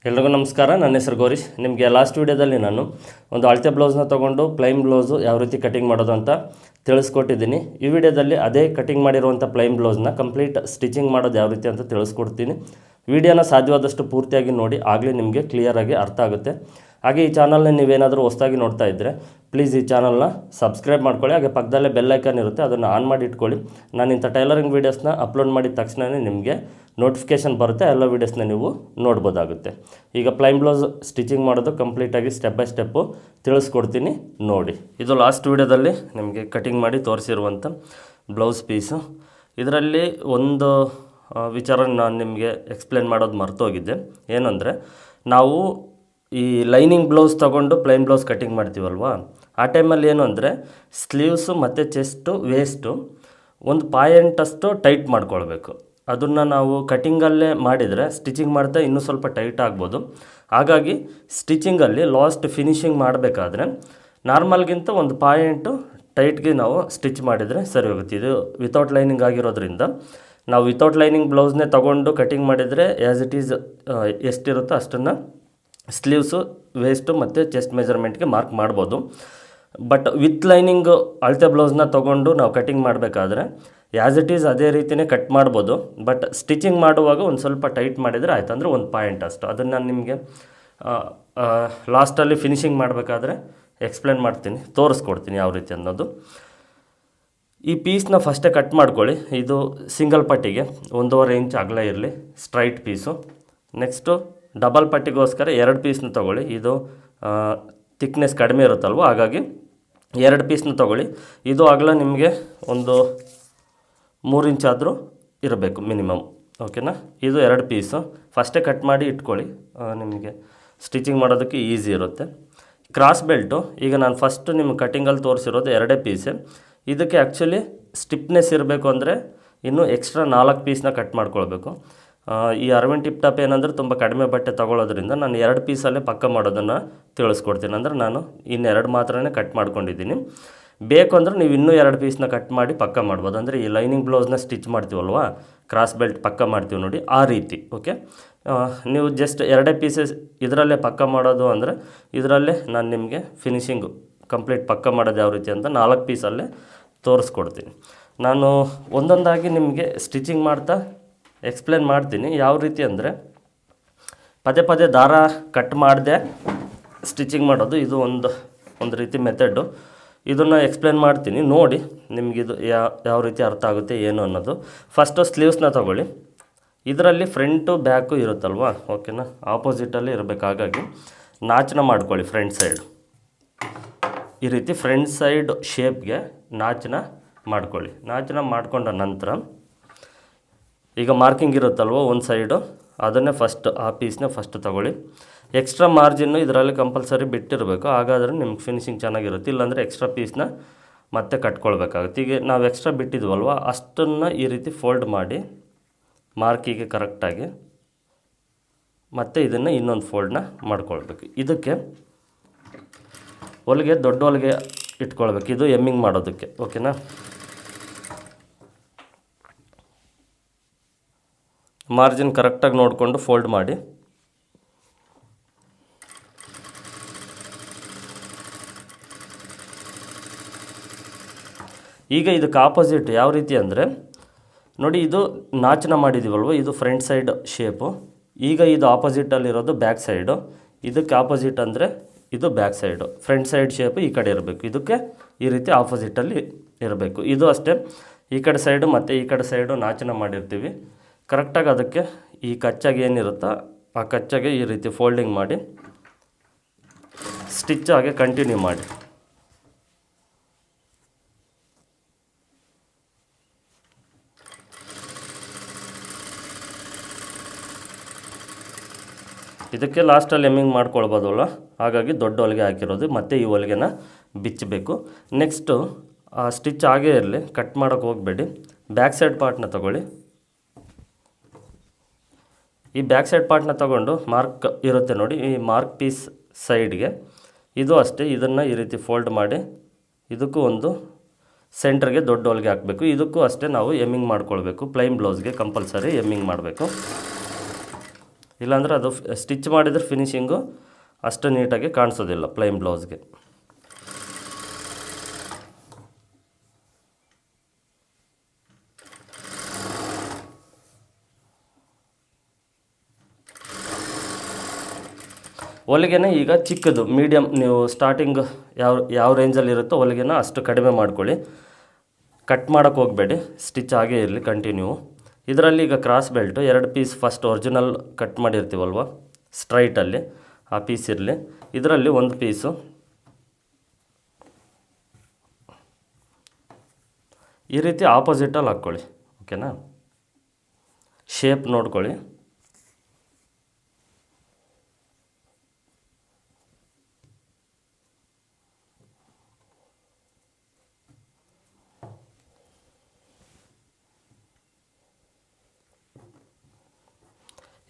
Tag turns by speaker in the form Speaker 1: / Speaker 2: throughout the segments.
Speaker 1: ಎಲ್ರಿಗೂ ನಮಸ್ಕಾರ. ನನ್ನ ಹೆಸರು ಗೌರೀಶ್. ನಿಮಗೆ ಲಾಸ್ಟ್ ವೀಡಿಯೋದಲ್ಲಿ ನಾನು ಒಂದು ಅಳತೆ ಬ್ಲೌಸ್ನ ತೊಗೊಂಡು ಪ್ಲೈನ್ ಬ್ಲೌಸು ಯಾವ ರೀತಿ ಕಟಿಂಗ್ ಮಾಡೋದು ಅಂತ ತಿಳಿಸ್ಕೊಟ್ಟಿದ್ದೀನಿ. ಈ ವಿಡಿಯೋದಲ್ಲಿ ಅದೇ ಕಟಿಂಗ್ ಮಾಡಿರುವಂಥ ಪ್ಲೈನ್ ಬ್ಲೌಸ್ನ ಕಂಪ್ಲೀಟ್ ಸ್ಟಿಚಿಂಗ್ ಮಾಡೋದು ಯಾವ ರೀತಿ ಅಂತ ತಿಳಿಸ್ಕೊಡ್ತೀನಿ. ವಿಡಿಯೋನ ಸಾಧ್ಯವಾದಷ್ಟು ಪೂರ್ತಿಯಾಗಿ ನೋಡಿ, ಆಗಲೇ ನಿಮಗೆ ಕ್ಲಿಯರಾಗಿ ಅರ್ಥ ಆಗುತ್ತೆ. ಹಾಗೆ ಈ ಚಾನಲ್ನ ನೀವೇನಾದರೂ ಹೊಸದಾಗಿ ನೋಡ್ತಾ ಇದ್ದರೆ ಪ್ಲೀಸ್ ಈ ಚಾನಲ್ನ ಸಬ್ಸ್ಕ್ರೈಬ್ ಮಾಡ್ಕೊಳ್ಳಿ. ಹಾಗೆ ಪಕ್ಕದಲ್ಲೇ ಬೆಲ್ ಐಕಾನ್ ಇರುತ್ತೆ, ಅದನ್ನು ಆನ್ ಮಾಡಿ ಇಟ್ಕೊಳ್ಳಿ. ನಾನು ಇಂಥ ಟೈಲರಿಂಗ್ ವೀಡಿಯೋಸ್ನ ಅಪ್ಲೋಡ್ ಮಾಡಿದ ತಕ್ಷಣವೇ ನಿಮಗೆ ನೋಟಿಫಿಕೇಷನ್ ಬರುತ್ತೆ, ಎಲ್ಲ ವೀಡಿಯೋಸ್ನ ನೀವು ನೋಡ್ಬೋದಾಗುತ್ತೆ. ಈಗ ಪ್ಲೈನ್ ಬ್ಲೌಸ್ ಸ್ಟಿಚಿಂಗ್ ಮಾಡೋದು ಕಂಪ್ಲೀಟಾಗಿ ಸ್ಟೆಪ್ ಬೈ ಸ್ಟೆಪ್ಪು ತಿಳಿಸ್ಕೊಡ್ತೀನಿ ನೋಡಿ. ಇದು ಲಾಸ್ಟ್ ವೀಡಿಯೋದಲ್ಲಿ ನಿಮಗೆ ಕಟಿಂಗ್ ಮಾಡಿ ತೋರಿಸಿರುವಂಥ ಬ್ಲೌಸ್ ಪೀಸು. ಇದರಲ್ಲಿ ಒಂದು ವಿಚಾರ ನಾನು ನಿಮಗೆ ಎಕ್ಸ್ಪ್ಲೇನ್ ಮಾಡೋದು ಮರ್ತೋಗಿದ್ದೆ. ಏನಂದರೆ, ನಾವು ಈ ಲೈನಿಂಗ್ ಬ್ಲೌಸ್ ತೊಗೊಂಡು ಪ್ಲೈನ್ ಬ್ಲೌಸ್ ಕಟಿಂಗ್ ಮಾಡ್ತೀವಲ್ವ, ಆ ಟೈಮಲ್ಲಿ ಏನು ಅಂದರೆ ಸ್ಲೀವ್ಸು ಮತ್ತು ಚೆಸ್ಟು ವೇಸ್ಟು ಒಂದು ಪಾಯಿಂಟಷ್ಟು ಟೈಟ್ ಮಾಡ್ಕೊಳ್ಬೇಕು. ಅದನ್ನು ನಾವು ಕಟಿಂಗಲ್ಲೇ ಮಾಡಿದರೆ ಸ್ಟಿಚಿಂಗ್ ಮಾಡ್ತಾ ಇನ್ನೂ ಸ್ವಲ್ಪ ಟೈಟ್ ಆಗ್ಬೋದು. ಹಾಗಾಗಿ ಸ್ಟಿಚಿಂಗಲ್ಲಿ ಲಾಸ್ಟ್ ಫಿನಿಷಿಂಗ್ ಮಾಡಬೇಕಾದ್ರೆ ನಾರ್ಮಲ್ಗಿಂತ ಒಂದು ಪಾಯಿಂಟು ಟೈಟ್ಗೆ ನಾವು ಸ್ಟಿಚ್ ಮಾಡಿದರೆ ಸರಿ ಹೋಗುತ್ತೆ. ಇದು ವಿತೌಟ್ ಲೈನಿಂಗ್ ಆಗಿರೋದ್ರಿಂದ ನಾವು ವಿತೌಟ್ ಲೈನಿಂಗ್ ಬ್ಲೌಸ್ನೇ ತೊಗೊಂಡು ಕಟಿಂಗ್ ಮಾಡಿದರೆ ಆ್ಯಸ್ ಇಟ್ ಈಸ್ ಎಷ್ಟಿರುತ್ತೋ ಅಷ್ಟನ್ನು ಸ್ಲೀವ್ಸು ವೇಸ್ಟು ಮತ್ತು ಚೆಸ್ಟ್ ಮೆಜರ್ಮೆಂಟ್ಗೆ ಮಾರ್ಕ್ ಮಾಡ್ಬೋದು. ಬಟ್ ವಿತ್ ಲೈನಿಂಗು ಅಳತೆ ಬ್ಲೌಸ್ನ ತೊಗೊಂಡು ನಾವು ಕಟಿಂಗ್ ಮಾಡಬೇಕಾದ್ರೆ ಆ್ಯಸ್ ಇಟ್ ಈಸ್ ಅದೇ ರೀತಿಯೇ ಕಟ್ ಮಾಡ್ಬೋದು. ಬಟ್ ಸ್ಟಿಚಿಂಗ್ ಮಾಡುವಾಗ ಒಂದು ಸ್ವಲ್ಪ ಟೈಟ್ ಮಾಡಿದರೆ ಆಯ್ತು, ಅಂದರೆ ಒಂದು ಪಾಯಿಂಟ್ ಅಷ್ಟು. ಅದನ್ನು ನಾನು ನಿಮಗೆ ಲಾಸ್ಟಲ್ಲಿ ಫಿನಿಷಿಂಗ್ ಮಾಡಬೇಕಾದ್ರೆ ಎಕ್ಸ್ಪ್ಲೇನ್ ಮಾಡ್ತೀನಿ, ತೋರಿಸ್ಕೊಡ್ತೀನಿ ಯಾವ ರೀತಿ ಅನ್ನೋದು. ಈ ಪೀಸ್ನ ಫಸ್ಟೇ ಕಟ್ ಮಾಡ್ಕೊಳ್ಳಿ. ಇದು ಸಿಂಗಲ್ ಪಟ್ಟಿಗೆ 1.5 ಇಂಚ್ ಅಗಲ ಇರಲಿ, ಸ್ಟ್ರೈಟ್ ಪೀಸು. ನೆಕ್ಸ್ಟು ಡಬಲ್ ಪಟ್ಟಿಗೋಸ್ಕರ 2 ಪೀಸ್ನ ತೊಗೊಳ್ಳಿ. ಇದು ಥಿಕ್ನೆಸ್ ಕಡಿಮೆ ಇರುತ್ತಲ್ವ, ಹಾಗಾಗಿ 2 ಪೀಸ್ನ ತೊಗೊಳ್ಳಿ. ಇದು ಅಗಲ ನಿಮಗೆ ಒಂದು 3 ಇಂಚಾದರೂ ಇರಬೇಕು ಮಿನಿಮಮ್, ಓಕೆನಾ. ಇದು 2 ಪೀಸು ಫಸ್ಟೇ ಕಟ್ ಮಾಡಿ ಇಟ್ಕೊಳ್ಳಿ, ನಿಮಗೆ ಸ್ಟಿಚಿಂಗ್ ಮಾಡೋದಕ್ಕೆ ಈಸಿ ಇರುತ್ತೆ. ಕ್ರಾಸ್ ಬೆಲ್ಟು ಈಗ ನಾನು ಫಸ್ಟು ನಿಮ್ಗೆ ಕಟಿಂಗಲ್ಲಿ ತೋರಿಸಿರೋದು 2 ಪೀಸೇ. ಇದಕ್ಕೆ ಆ್ಯಕ್ಚುಲಿ ಸ್ಟಿಫ್ನೆಸ್ ಇರಬೇಕು ಅಂದರೆ ಇನ್ನೂ ಎಕ್ಸ್ಟ್ರಾ 4 ಪೀಸ್ನ ಕಟ್ ಮಾಡ್ಕೊಳ್ಬೇಕು. ಈ ಅರವಿಂದ್ ಟಿಪ್ ಟಾಪ್ ಏನಂದರೆ ತುಂಬ ಕಡಿಮೆ ಬಟ್ಟೆ ತೊಗೊಳೋದ್ರಿಂದ ನಾನು 2 ಪೀಸಲ್ಲೇ ಪಕ್ಕ ಮಾಡೋದನ್ನು ತಿಳಿಸ್ಕೊಡ್ತೀನಿ. ಅಂದರೆ ನಾನು ಇನ್ನು 2 ಮಾತ್ರನೇ ಕಟ್ ಮಾಡ್ಕೊಂಡಿದ್ದೀನಿ. ಬೇಕು ಅಂದರೆ ನೀವು ಇನ್ನೂ 2 ಪೀಸ್ನ ಕಟ್ ಮಾಡಿ ಪಕ್ಕ ಮಾಡ್ಬೋದು. ಅಂದರೆ ಈ ಲೈನಿಂಗ್ ಬ್ಲೌಸ್ನ ಸ್ಟಿಚ್ ಮಾಡ್ತೀವಲ್ವ, ಕ್ರಾಸ್ ಬೆಲ್ಟ್ ಪಕ್ಕ ಮಾಡ್ತೀವಿ ನೋಡಿ, ಆ ರೀತಿ. ಓಕೆ, ನೀವು ಜಸ್ಟ್ 2 ಪೀಸಸ್ ಇದರಲ್ಲೇ ಪಕ್ಕ ಮಾಡೋದು ಅಂದರೆ ಇದರಲ್ಲೇ ನಾನು ನಿಮಗೆ ಫಿನಿಷಿಂಗು ಕಂಪ್ಲೀಟ್ ಪಕ್ಕ ಮಾಡೋದು ಯಾವ ರೀತಿ ಅಂತ 4 ಪೀಸಲ್ಲೇ ತೋರಿಸ್ಕೊಡ್ತೀನಿ. ನಾನು ಒಂದೊಂದಾಗಿ ನಿಮಗೆ ಸ್ಟಿಚಿಂಗ್ ಮಾಡ್ತಾ ಎಕ್ಸ್ಪ್ಲೇನ್ ಮಾಡ್ತೀನಿ. ಯಾವ ರೀತಿ ಅಂದರೆ ಪದೇ ಪದೇ ದಾರ ಕಟ್ ಮಾಡದೆ ಸ್ಟಿಚಿಂಗ್ ಮಾಡೋದು, ಇದು ಒಂದು ರೀತಿ ಮೆಥಡು. ಇದನ್ನು ಎಕ್ಸ್ಪ್ಲೇನ್ ಮಾಡ್ತೀನಿ ನೋಡಿ, ನಿಮಗಿದು ಯಾವ ರೀತಿ ಅರ್ಥ ಆಗುತ್ತೆ ಏನು ಅನ್ನೋದು. ಫಸ್ಟು ಸ್ಲೀವ್ಸ್ನ ತೊಗೊಳ್ಳಿ. ಇದರಲ್ಲಿ ಫ್ರಂಟು ಬ್ಯಾಕು ಇರುತ್ತಲ್ವ, ಓಕೆನಾ, ಆಪೋಸಿಟಲ್ಲಿ ಇರಬೇಕು. ಹಾಗಾಗಿ ನಾಚನ ಮಾಡ್ಕೊಳ್ಳಿ ಫ್ರಂಟ್ ಸೈಡ್. ಈ ರೀತಿ ಫ್ರಂಟ್ ಸೈಡ್ ಶೇಪ್ಗೆ ನಾಚನ ಮಾಡ್ಕೊಳ್ಳಿ. ನಾಚನ ಮಾಡಿಕೊಂಡ ನಂತರ ಈಗ ಮಾರ್ಕಿಂಗ್ ಇರುತ್ತಲ್ವ ಒಂದು ಸೈಡು, ಅದನ್ನೇ ಫಸ್ಟ್ ಆ ಪೀಸ್ನ ಫಸ್ಟ್ ತೊಗೊಳ್ಳಿ. ಎಕ್ಸ್ಟ್ರಾ ಮಾರ್ಜಿನ್ನು ಇದರಲ್ಲಿ ಕಂಪಲ್ಸರಿ ಬಿಟ್ಟಿರಬೇಕು, ಹಾಗಾದರೆ ನಿಮ್ಗೆ ಫಿನಿಶಿಂಗ್ ಚೆನ್ನಾಗಿರುತ್ತೆ. ಇಲ್ಲಾಂದರೆ ಎಕ್ಸ್ಟ್ರಾ ಪೀಸ್ನ ಮತ್ತೆ ಕಟ್ಕೊಳ್ಬೇಕಾಗುತ್ತೆ. ಈಗ ನಾವು ಎಕ್ಸ್ಟ್ರಾ ಬಿಟ್ಟಿದ್ವಲ್ವ, ಅಷ್ಟನ್ನು ಈ ರೀತಿ ಫೋಲ್ಡ್ ಮಾಡಿ ಮಾರ್ಕಿಗೆ ಕರೆಕ್ಟಾಗಿ ಮತ್ತು ಇದನ್ನು ಇನ್ನೊಂದು ಫೋಲ್ಡ್ನ ಮಾಡ್ಕೊಳ್ಬೇಕು. ಇದಕ್ಕೆ ಹೊಲಿಗೆ ದೊಡ್ಡ ಹೊಲಿಗೆ ಇಟ್ಕೊಳ್ಬೇಕು, ಇದು ಎಮ್ಮಿಂಗ್ ಮಾಡೋದಕ್ಕೆ, ಓಕೆನಾ. ಮಾರ್ಜಿನ್ ಕರೆಕ್ಟಾಗಿ ನೋಡಿಕೊಂಡು ಫೋಲ್ಡ್ ಮಾಡಿ. ಈಗ ಇದಕ್ಕೆ ಆಪೋಸಿಟ್ ಯಾವ ರೀತಿ ಅಂದರೆ ನೋಡಿ, ಇದು ನಾಚನ ಮಾಡಿದ್ದೀವಲ್ವ, ಇದು ಫ್ರಂಟ್ ಸೈಡ್ ಶೇಪು. ಈಗ ಇದು ಆಪೋಸಿಟಲ್ಲಿರೋದು ಬ್ಯಾಕ್ ಸೈಡು. ಇದಕ್ಕೆ ಆಪೋಸಿಟ್ ಅಂದರೆ ಇದು back side. Front side shape ಈ ಕಡೆ ಇರಬೇಕು, ಇದಕ್ಕೆ ಈ ರೀತಿ ಆಪೋಸಿಟಲ್ಲಿ ಇರಬೇಕು. ಇದು ಅಷ್ಟೇ, ಈ ಕಡೆ ಸೈಡು ಮತ್ತು ಈ ಕಡೆ ಸೈಡು ನಾಚನ ಮಾಡಿರ್ತೀವಿ. ಕರೆಕ್ಟಾಗಿ ಅದಕ್ಕೆ ಈ ಕಚ್ಚಾಗಿ ಏನಿರುತ್ತೋ ಆ ಕಚ್ಚಾಗೆ ಈ ರೀತಿ ಫೋಲ್ಡಿಂಗ್ ಮಾಡಿ ಸ್ಟಿಚ್ ಆಗಿ ಕಂಟಿನ್ಯೂ ಮಾಡಿ. ಇದಕ್ಕೆ ಲಾಸ್ಟಲ್ಲಿ ಎಮ್ಮಿಂಗ್ ಮಾಡ್ಕೊಳ್ಬೋದಲ್ಲ, ಹಾಗಾಗಿ ದೊಡ್ಡ ಹೊಲಿಗೆ ಹಾಕಿರೋದು. ಮತ್ತು ಈ ಹೊಲಿಗೆನ ಬಿಚ್ಚಬೇಕು. ನೆಕ್ಸ್ಟು ಆ ಸ್ಟಿಚ್ ಆಗೇ ಇರಲಿ, ಕಟ್ ಮಾಡೋಕ್ಕೆ ಹೋಗಬೇಡಿ. ಬ್ಯಾಕ್ ಸೈಡ್ ಪಾರ್ಟ್ನ ತೊಗೊಳ್ಳಿ. ಈ ಬ್ಯಾಕ್ ಸೈಡ್ ಪಾರ್ಟ್ನ ತೊಗೊಂಡು ಮಾರ್ಕ್ ಇರುತ್ತೆ ನೋಡಿ, ಈ ಮಾರ್ಕ್ ಪೀಸ್ ಸೈಡ್ಗೆ ಇದು ಅಷ್ಟೇ, ಇದನ್ನು ಈ ರೀತಿ ಫೋಲ್ಡ್ ಮಾಡಿ ಇದಕ್ಕೂ ಒಂದು ಸೆಂಟ್ರಿಗೆ ದೊಡ್ಡ ಹೊಲಿಗೆ ಹಾಕಬೇಕು. ಇದಕ್ಕೂ ಅಷ್ಟೇ ನಾವು ಎಮ್ಮಿಂಗ್ ಮಾಡ್ಕೊಳ್ಬೇಕು. ಪ್ಲೈನ್ ಬ್ಲೌಸ್ಗೆ ಕಂಪಲ್ಸರಿ ಎಮ್ಮಿಂಗ್ ಮಾಡಬೇಕು. ಇಲ್ಲಾಂದರೆ ಅದು ಸ್ಟಿಚ್ ಮಾಡಿದರೆ ಫಿನಿಶಿಂಗು ಅಷ್ಟು ನೀಟಾಗಿ ಕಾಣಿಸೋದಿಲ್ಲ ಪ್ಲೈನ್ ಬ್ಲೌಸ್ಗೆ. ಹೊಲಿಗೆನೇ ಈಗ ಚಿಕ್ಕದು ಮೀಡಿಯಮ್, ನೀವು ಸ್ಟಾರ್ಟಿಂಗ್ ಯಾವ ರೇಂಜಲ್ಲಿ ಇರುತ್ತೋ ಹೊಲಿಗೆನ ಅಷ್ಟು ಕಡಿಮೆ ಮಾಡ್ಕೊಳ್ಳಿ. ಕಟ್ ಮಾಡೋಕ್ಕೆ ಹೋಗಬೇಡಿ, ಸ್ಟಿಚ್ ಆಗೇ ಇರಲಿ ಕಂಟಿನ್ಯೂ. ಇದರಲ್ಲಿ ಈಗ cross belt 2 piece first original cut ಮಾಡಿರ್ತೀವಲ್ವ ಸ್ಟ್ರೈಟಲ್ಲಿ, ಆ ಪೀಸ್ ಇರಲಿ. ಇದರಲ್ಲಿ 1 ಪೀಸು ಈ ರೀತಿ ಆಪೋಸಿಟಲ್ಲಿ ಹಾಕ್ಕೊಳ್ಳಿ. ಓಕೆನಾ? ಶೇಪ್ ನೋಡ್ಕೊಳ್ಳಿ.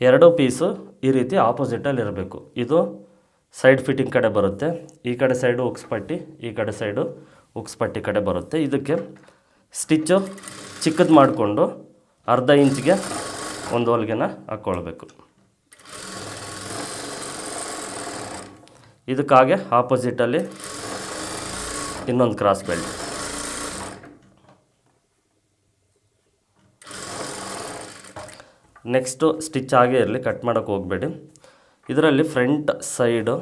Speaker 1: ಎರಡೂ ಪೀಸು ಈ ರೀತಿ ಆಪೋಸಿಟಲ್ಲಿ ಇರಬೇಕು. ಇದು ಸೈಡ್ ಫಿಟ್ಟಿಂಗ್ ಕಡೆ ಬರುತ್ತೆ, ಈ ಕಡೆ ಸೈಡು ಉಕ್ಸ್ ಪಟ್ಟಿ, ಈ ಕಡೆ ಸೈಡು ಉಕ್ಸ್ ಪಟ್ಟಿ ಕಡೆ ಬರುತ್ತೆ. ಇದಕ್ಕೆ ಸ್ಟಿಚ್ಚು ಚಿಕ್ಕದು ಮಾಡಿಕೊಂಡು ಅರ್ಧ ಇಂಚ್ಗೆ ಒಂದು ಹೊಲಿಗೆನ ಹಾಕ್ಕೊಳ್ಬೇಕು. ಇದಕ್ಕಾಗೆ ಆಪೋಸಿಟಲ್ಲಿ ಇನ್ನೊಂದು ಕ್ರಾಸ್ ಬೆಲ್ಟ್. ನೆಕ್ಸ್ಟು ಸ್ಟಿಚ್ ಆಗೇ ಇರಲಿ, ಕಟ್ ಮಾಡೋಕ್ಕೆ ಹೋಗಬೇಡಿ. ಇದರಲ್ಲಿ ಫ್ರಂಟ್ ಸೈಡು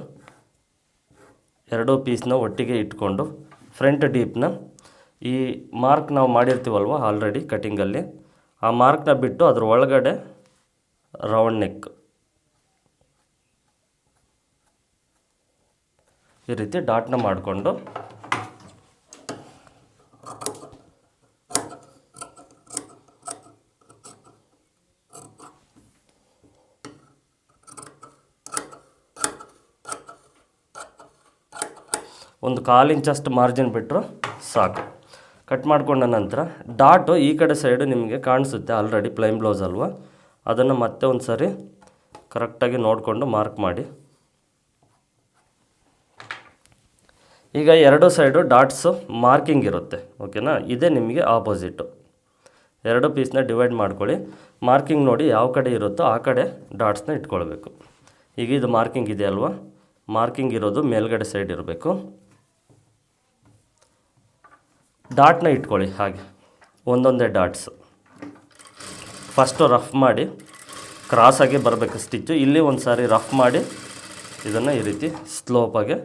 Speaker 1: 2 ಪೀಸ್ನ ಒಟ್ಟಿಗೆ ಇಟ್ಕೊಂಡು ಫ್ರಂಟ್ ಡೀಪ್ನ ಈ ಮಾರ್ಕ್ ನಾವು ಮಾಡಿರ್ತೀವಲ್ವ ಆಲ್ರೆಡಿ ಕಟಿಂಗಲ್ಲಿ, ಆ ಮಾರ್ಕ್ನ ಬಿಟ್ಟು ಅದ್ರ ಒಳಗಡೆ ರೌಂಡ್ ನೆಕ್ ಈ ರೀತಿ ಡಾಟ್ನ ಮಾಡಿಕೊಂಡು ಒಂದು 1/4 ಇಂಚಷ್ಟು ಮಾರ್ಜಿನ್ ಬಿಟ್ಟರು ಸಾಕು. ಕಟ್ ಮಾಡ್ಕೊಂಡ ನಂತರ ಡಾಟು ಈ ಕಡೆ ಸೈಡು ನಿಮಗೆ ಕಾಣಿಸುತ್ತೆ ಆಲ್ರೆಡಿ ಪ್ಲೈನ್ ಬ್ಲೌಸ್ ಅಲ್ವಾ, ಅದನ್ನು ಮತ್ತೆ ಒಂದು ಸರಿ ಕರೆಕ್ಟಾಗಿ ನೋಡಿಕೊಂಡು ಮಾರ್ಕ್ ಮಾಡಿ. ಈಗ 2 ಸೈಡು ಡಾಟ್ಸು ಮಾರ್ಕಿಂಗ್ ಇರುತ್ತೆ. ಓಕೆನಾ? ಇದೇ ನಿಮಗೆ ಆಪೋಸಿಟು. 2 ಪೀಸ್ನ ಡಿವೈಡ್ ಮಾಡ್ಕೊಳ್ಳಿ. ಮಾರ್ಕಿಂಗ್ ನೋಡಿ ಯಾವ ಕಡೆ ಇರುತ್ತೋ ಆ ಕಡೆ ಡಾಟ್ಸ್ನ ಇಟ್ಕೊಳ್ಬೇಕು. ಈಗ ಇದು ಮಾರ್ಕಿಂಗ್ ಇದೆ ಅಲ್ವಾ, ಮಾರ್ಕಿಂಗ್ ಇರೋದು ಮೇಲ್ಗಡೆ ಸೈಡ್ ಇರಬೇಕು. ಡಾಟ್ನ ಇಟ್ಕೊಳ್ಳಿ ಹಾಗೆ ಒಂದೊಂದೇ ಡಾಟ್ಸ್. ಫಸ್ಟು ರಫ್ ಮಾಡಿ ಕ್ರಾಸಾಗಿ ಬರಬೇಕು ಸ್ಟಿಚ್ಚು. ಇಲ್ಲಿ ಒಂದು ಸಾರಿ ರಫ್ ಮಾಡಿ ಇದನ್ನು ಈ ರೀತಿ ಸ್ಲೋಪಾಗಿ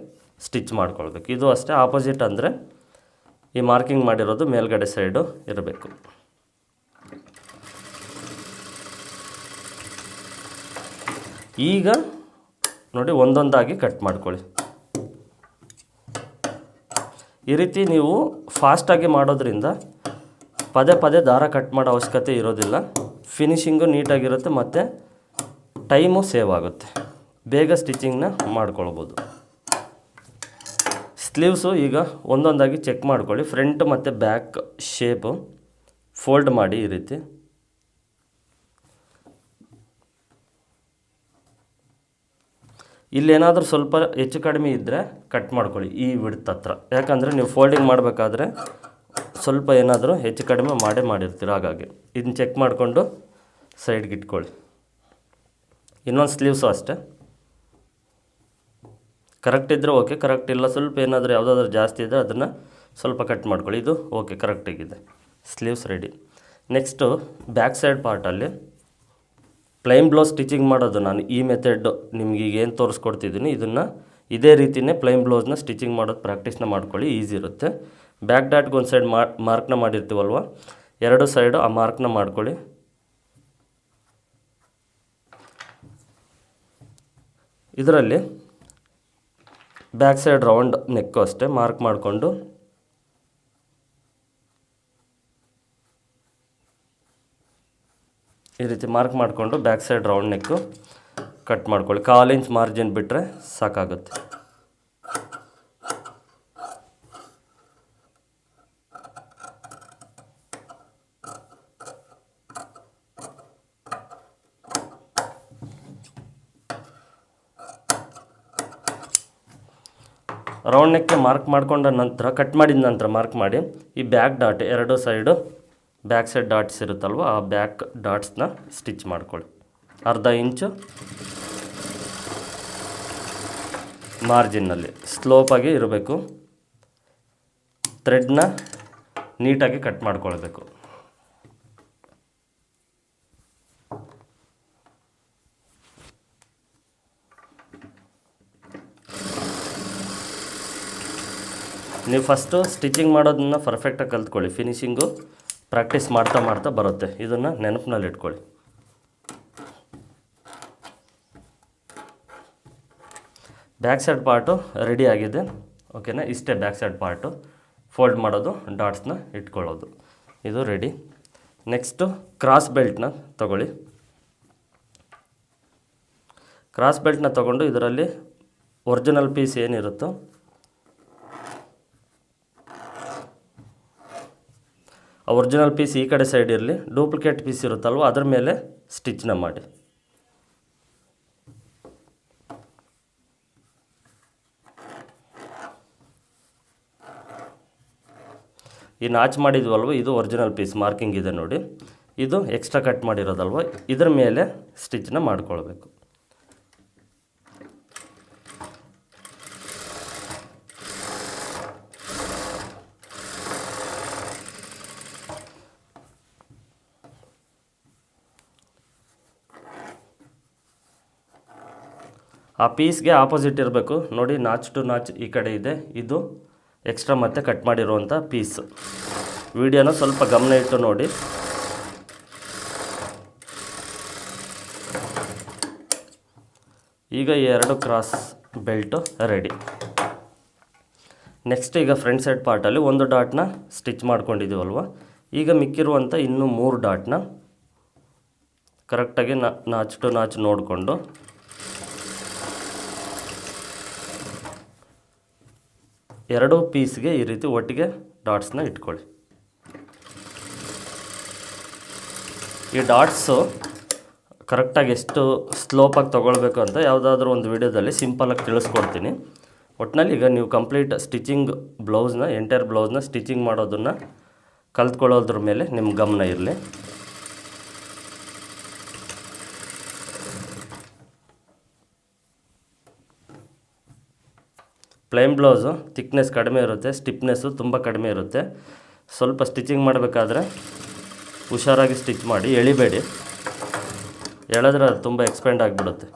Speaker 1: ಸ್ಟಿಚ್ ಮಾಡ್ಕೊಳ್ಬೇಕು. ಇದು ಅಷ್ಟೇ ಆಪೋಸಿಟ್, ಅಂದರೆ ಈ ಮಾರ್ಕಿಂಗ್ ಮಾಡಿರೋದು ಮೇಲ್ಗಡೆ ಸೈಡು ಇರಬೇಕು. ಈಗ ನೋಡಿ ಒಂದೊಂದಾಗಿ ಕಟ್ ಮಾಡ್ಕೊಳ್ಳಿ. ಈ ರೀತಿ ನೀವು ಫಾಸ್ಟಾಗಿ ಮಾಡೋದ್ರಿಂದ ಪದೇ ಪದೇ ದಾರ ಕಟ್ ಮಾಡೋ ಅವಶ್ಯಕತೆ ಇರೋದಿಲ್ಲ. ಫಿನಿಶಿಂಗು ನೀಟಾಗಿರುತ್ತೆ ಮತ್ತು ಟೈಮು ಸೇವ್ ಆಗುತ್ತೆ. ಬೇಗ ಸ್ಟಿಚಿಂಗ್ನ ಮಾಡ್ಕೊಳ್ಬೋದು. ಸ್ಲೀವ್ಸು ಈಗ ಒಂದೊಂದಾಗಿ ಚೆಕ್ ಮಾಡ್ಕೊಳ್ಳಿ. ಫ್ರಂಟ್ ಮತ್ತು ಬ್ಯಾಕ್ ಶೇಪು ಫೋಲ್ಡ್ ಮಾಡಿ ಈ ರೀತಿ. ಇಲ್ಲೇನಾದರೂ ಸ್ವಲ್ಪ ಹೆಚ್ಚು ಕಡಿಮೆ ಇದ್ದರೆ ಕಟ್ ಮಾಡ್ಕೊಳ್ಳಿ ಈ ವಿಡ್ತ್ ಹತ್ರ. ಯಾಕಂದರೆ ನೀವು ಫೋಲ್ಡಿಂಗ್ ಮಾಡಬೇಕಾದ್ರೆ ಸ್ವಲ್ಪ ಏನಾದರೂ ಹೆಚ್ಚು ಕಡಿಮೆ ಮಾಡಿರ್ತೀರ, ಹಾಗಾಗಿ ಇದನ್ನ ಚೆಕ್ ಮಾಡಿಕೊಂಡು ಸೈಡ್ಗೆ ಇಟ್ಕೊಳ್ಳಿ. ಇನ್ನೊಂದು ಸ್ಲೀವ್ಸು ಅಷ್ಟೇ ಕರೆಕ್ಟ್ ಇದ್ದರೆ ಓಕೆ, ಕರೆಕ್ಟ್ ಇಲ್ಲ ಸ್ವಲ್ಪ ಏನಾದರೂ ಯಾವುದಾದ್ರೂ ಜಾಸ್ತಿ ಇದ್ದರೆ ಅದನ್ನು ಸ್ವಲ್ಪ ಕಟ್ ಮಾಡ್ಕೊಳ್ಳಿ. ಇದು ಓಕೆ, ಕರೆಕ್ಟಾಗಿದೆ. Sleeves ready. Next back side ಪಾರ್ಟಲ್ಲಿ ಪ್ಲೈನ್ ಬ್ಲೌಸ್ ಸ್ಟಿಚಿಂಗ್ ಮಾಡೋದು ನಾನು ಈ ಮೆಥಡ್ ನಿಮ್ಗೆ ಈಗ ಏನು ತೋರಿಸ್ಕೊಡ್ತಿದ್ದೀನಿ, ಇದನ್ನು ಇದೇ ರೀತಿಯೇ ಪ್ಲೈನ್ ಬ್ಲೌಸ್ನ ಸ್ಟಿಚಿಂಗ್ ಮಾಡೋದು ಪ್ರಾಕ್ಟೀಸ್ನ ಮಾಡ್ಕೊಳ್ಳಿ, ಈಸಿ ಇರುತ್ತೆ. ಬ್ಯಾಕ್ ಡಾಟ್ಗೆ ಒಂದು ಸೈಡ್ ಮಾರ್ಕ್ನ ಮಾಡಿರ್ತೀವಲ್ವ, 2 ಸೈಡು ಆ ಮಾರ್ಕ್ನ ಮಾಡ್ಕೊಳ್ಳಿ. ಇದರಲ್ಲಿ ಬ್ಯಾಕ್ ಸೈಡ್ ರೌಂಡ್ ನೆಕ್ಕು ಅಷ್ಟೇ ಮಾರ್ಕ್ ಮಾಡಿಕೊಂಡು ಈ ರೀತಿ ಮಾರ್ಕ್ ಮಾಡಿಕೊಂಡು ಬ್ಯಾಕ್ ಸೈಡ್ ರೌಂಡ್ ನೆಕ್ಕು ಕಟ್ ಮಾಡ್ಕೊಳ್ಳಿ. 1/4 ಇಂಚ್ ಮಾರ್ಜಿನ್ ಬಿಟ್ಟರೆ ಸಾಕಾಗುತ್ತೆ. ರೌಂಡ್ ನೆಕ್ಗೆ ಮಾರ್ಕ್ ಮಾಡ್ಕೊಂಡ ನಂತರ ಕಟ್ ಮಾಡಿದ ನಂತರ ಮಾರ್ಕ್ ಮಾಡಿ ಈ back dot 2 side back side dots ಇರುತ್ತಲ್ವ, ಆ ಬ್ಯಾಕ್ ಡಾಟ್ಸ್ನ ಸ್ಟಿಚ್ ಮಾಡ್ಕೊಳ್ಳಿ. ಅರ್ಧ ಇಂಚು ಮಾರ್ಜಿನ್ನಲ್ಲಿ ಸ್ಲೋಪಾಗಿ ಇರಬೇಕು. ಥ್ರೆಡ್ನ ನೀಟಾಗಿ ಕಟ್ ಮಾಡ್ಕೊಳ್ಬೇಕು. ನೀವು ಫಸ್ಟು ಸ್ಟಿಚಿಂಗ್ ಮಾಡೋದನ್ನು ಪರ್ಫೆಕ್ಟಾಗಿ ಕಲ್ತ್ಕೊಳ್ಳಿ. ಫಿನಿಶಿಂಗು ಪ್ರಾಕ್ಟೀಸ್ ಮಾಡ್ತಾ ಮಾಡ್ತಾ ಬರುತ್ತೆ. ಇದನ್ನು ನೆನಪಿನಲ್ಲಿ ಇಟ್ಕೊಳ್ಳಿ. ಬ್ಯಾಕ್ ಸೈಡ್ ಪಾರ್ಟು ರೆಡಿ ಆಗಿದೆ. ಓಕೆನಾ? ಇಷ್ಟೇ ಬ್ಯಾಕ್ ಸೈಡ್ ಪಾರ್ಟು. ಫೋಲ್ಡ್ ಮಾಡೋದು, ಡಾಟ್ಸ್ನ ಇಟ್ಕೊಳ್ಳೋದು, ಇದು ರೆಡಿ. ನೆಕ್ಸ್ಟು ಕ್ರಾಸ್ ಬೆಲ್ಟ್ನ ತಗೊಳ್ಳಿ. ಕ್ರಾಸ್ ಬೆಲ್ಟ್ನ ತೊಗೊಂಡು ಇದರಲ್ಲಿ ಒರಿಜಿನಲ್ ಪೀಸ್ ಏನಿರುತ್ತೋ ಆ ಒರಿಜಿನಲ್ ಪೀಸ್ ಈ ಕಡೆ ಸೈಡ್ ಇರಲಿ. ಡೂಪ್ಲಿಕೇಟ್ ಪೀಸ್ ಇರುತ್ತಲ್ವ ಅದ್ರ ಮೇಲೆ ಸ್ಟಿಚ್ನ ಮಾಡಿ. ಈ ನಾಚ್ ಮಾಡಿದ್ವಲ್ವ, ಇದು ಒರಿಜಿನಲ್ ಪೀಸ್ ಮಾರ್ಕಿಂಗ್ ಇದೆ ನೋಡಿ. ಇದು ಎಕ್ಸ್ಟ್ರಾ ಕಟ್ ಮಾಡಿರೋದಲ್ವ, ಇದ್ರ ಮೇಲೆ ಸ್ಟಿಚ್ನ ಮಾಡ್ಕೊಳ್ಬೇಕು. ಆ ಪೀಸ್ಗೆ ಆಪೋಸಿಟ್ ಇರಬೇಕು ನೋಡಿ. ನಾಚ್ ಟು ನಾಚ್ ಈ ಕಡೆ ಇದೆ. ಇದು ಎಕ್ಸ್ಟ್ರಾ ಮತ್ತೆ ಕಟ್ ಮಾಡಿರುವಂಥ ಪೀಸ್. ವಿಡಿಯೋನ ಸ್ವಲ್ಪ ಗಮನ ಇಟ್ಟು ನೋಡಿ. ಈಗ ಈ 2 ಕ್ರಾಸ್ ಬೆಲ್ಟು ರೆಡಿ. ನೆಕ್ಸ್ಟ್ ಈಗ ಫ್ರಂಟ್ ಸೈಡ್ ಪಾರ್ಟಲ್ಲಿ 1 ಡಾಟ್ನ ಸ್ಟಿಚ್ ಮಾಡ್ಕೊಂಡಿದ್ದೀವಲ್ವ, ಈಗ ಮಿಕ್ಕಿರುವಂಥ ಇನ್ನೂ 3 ಡಾಟ್ನ ಕರೆಕ್ಟಾಗಿ ನಾಚ್ ಟು ನಾಚ್ ನೋಡಿಕೊಂಡು ಎರಡೂ ಪೀಸ್ಗೆ ಈ ರೀತಿ ಒಟ್ಟಿಗೆ ಡಾಟ್ಸ್ನ ಇಟ್ಕೊಳ್ಳಿ. ಈ ಡಾಟ್ಸು ಕರೆಕ್ಟಾಗಿ ಎಷ್ಟು ಸ್ಲೋಪಾಗಿ ತೊಗೊಳ್ಬೇಕು ಅಂತ ಯಾವುದಾದ್ರೂ ಒಂದು ವಿಡಿಯೋದಲ್ಲಿ ಸಿಂಪಲಾಗಿ ತಿಳಿಸ್ಕೊಡ್ತೀನಿ. ಒಟ್ಟಿನಲ್ಲಿ ಈಗ ನೀವು ಕಂಪ್ಲೀಟ್ ಸ್ಟಿಚಿಂಗ್ ಬ್ಲೌಸ್ನ, ಎಂಟೈರ್ ಬ್ಲೌಸ್ನ ಸ್ಟಿಚಿಂಗ್ ಮಾಡೋದನ್ನು ಕಲ್ತ್ಕೊಳ್ಳೋದ್ರ ಮೇಲೆ ನಿಮ್ಮ ಗಮನ ಇರಲಿ. ಪ್ಲೈನ್ ಬ್ಲೌಸು ಥಿಕ್ನೆಸ್ ಕಡಿಮೆ ಇರುತ್ತೆ, ಸ್ಟಿಫ್ನೆಸ್ಸು ತುಂಬ ಕಡಿಮೆ ಇರುತ್ತೆ. ಸ್ವಲ್ಪ ಸ್ಟಿಚಿಂಗ್ ಮಾಡಬೇಕಾದ್ರೆ ಹುಷಾರಾಗಿ ಸ್ಟಿಚ್ ಮಾಡಿ, ಎಳಿಬೇಡಿ. ಎಳೆದ್ರೆ ಅದು ತುಂಬ ಎಕ್ಸ್ಪೆಂಡ್ ಆಗಿಬಿಡುತ್ತೆ.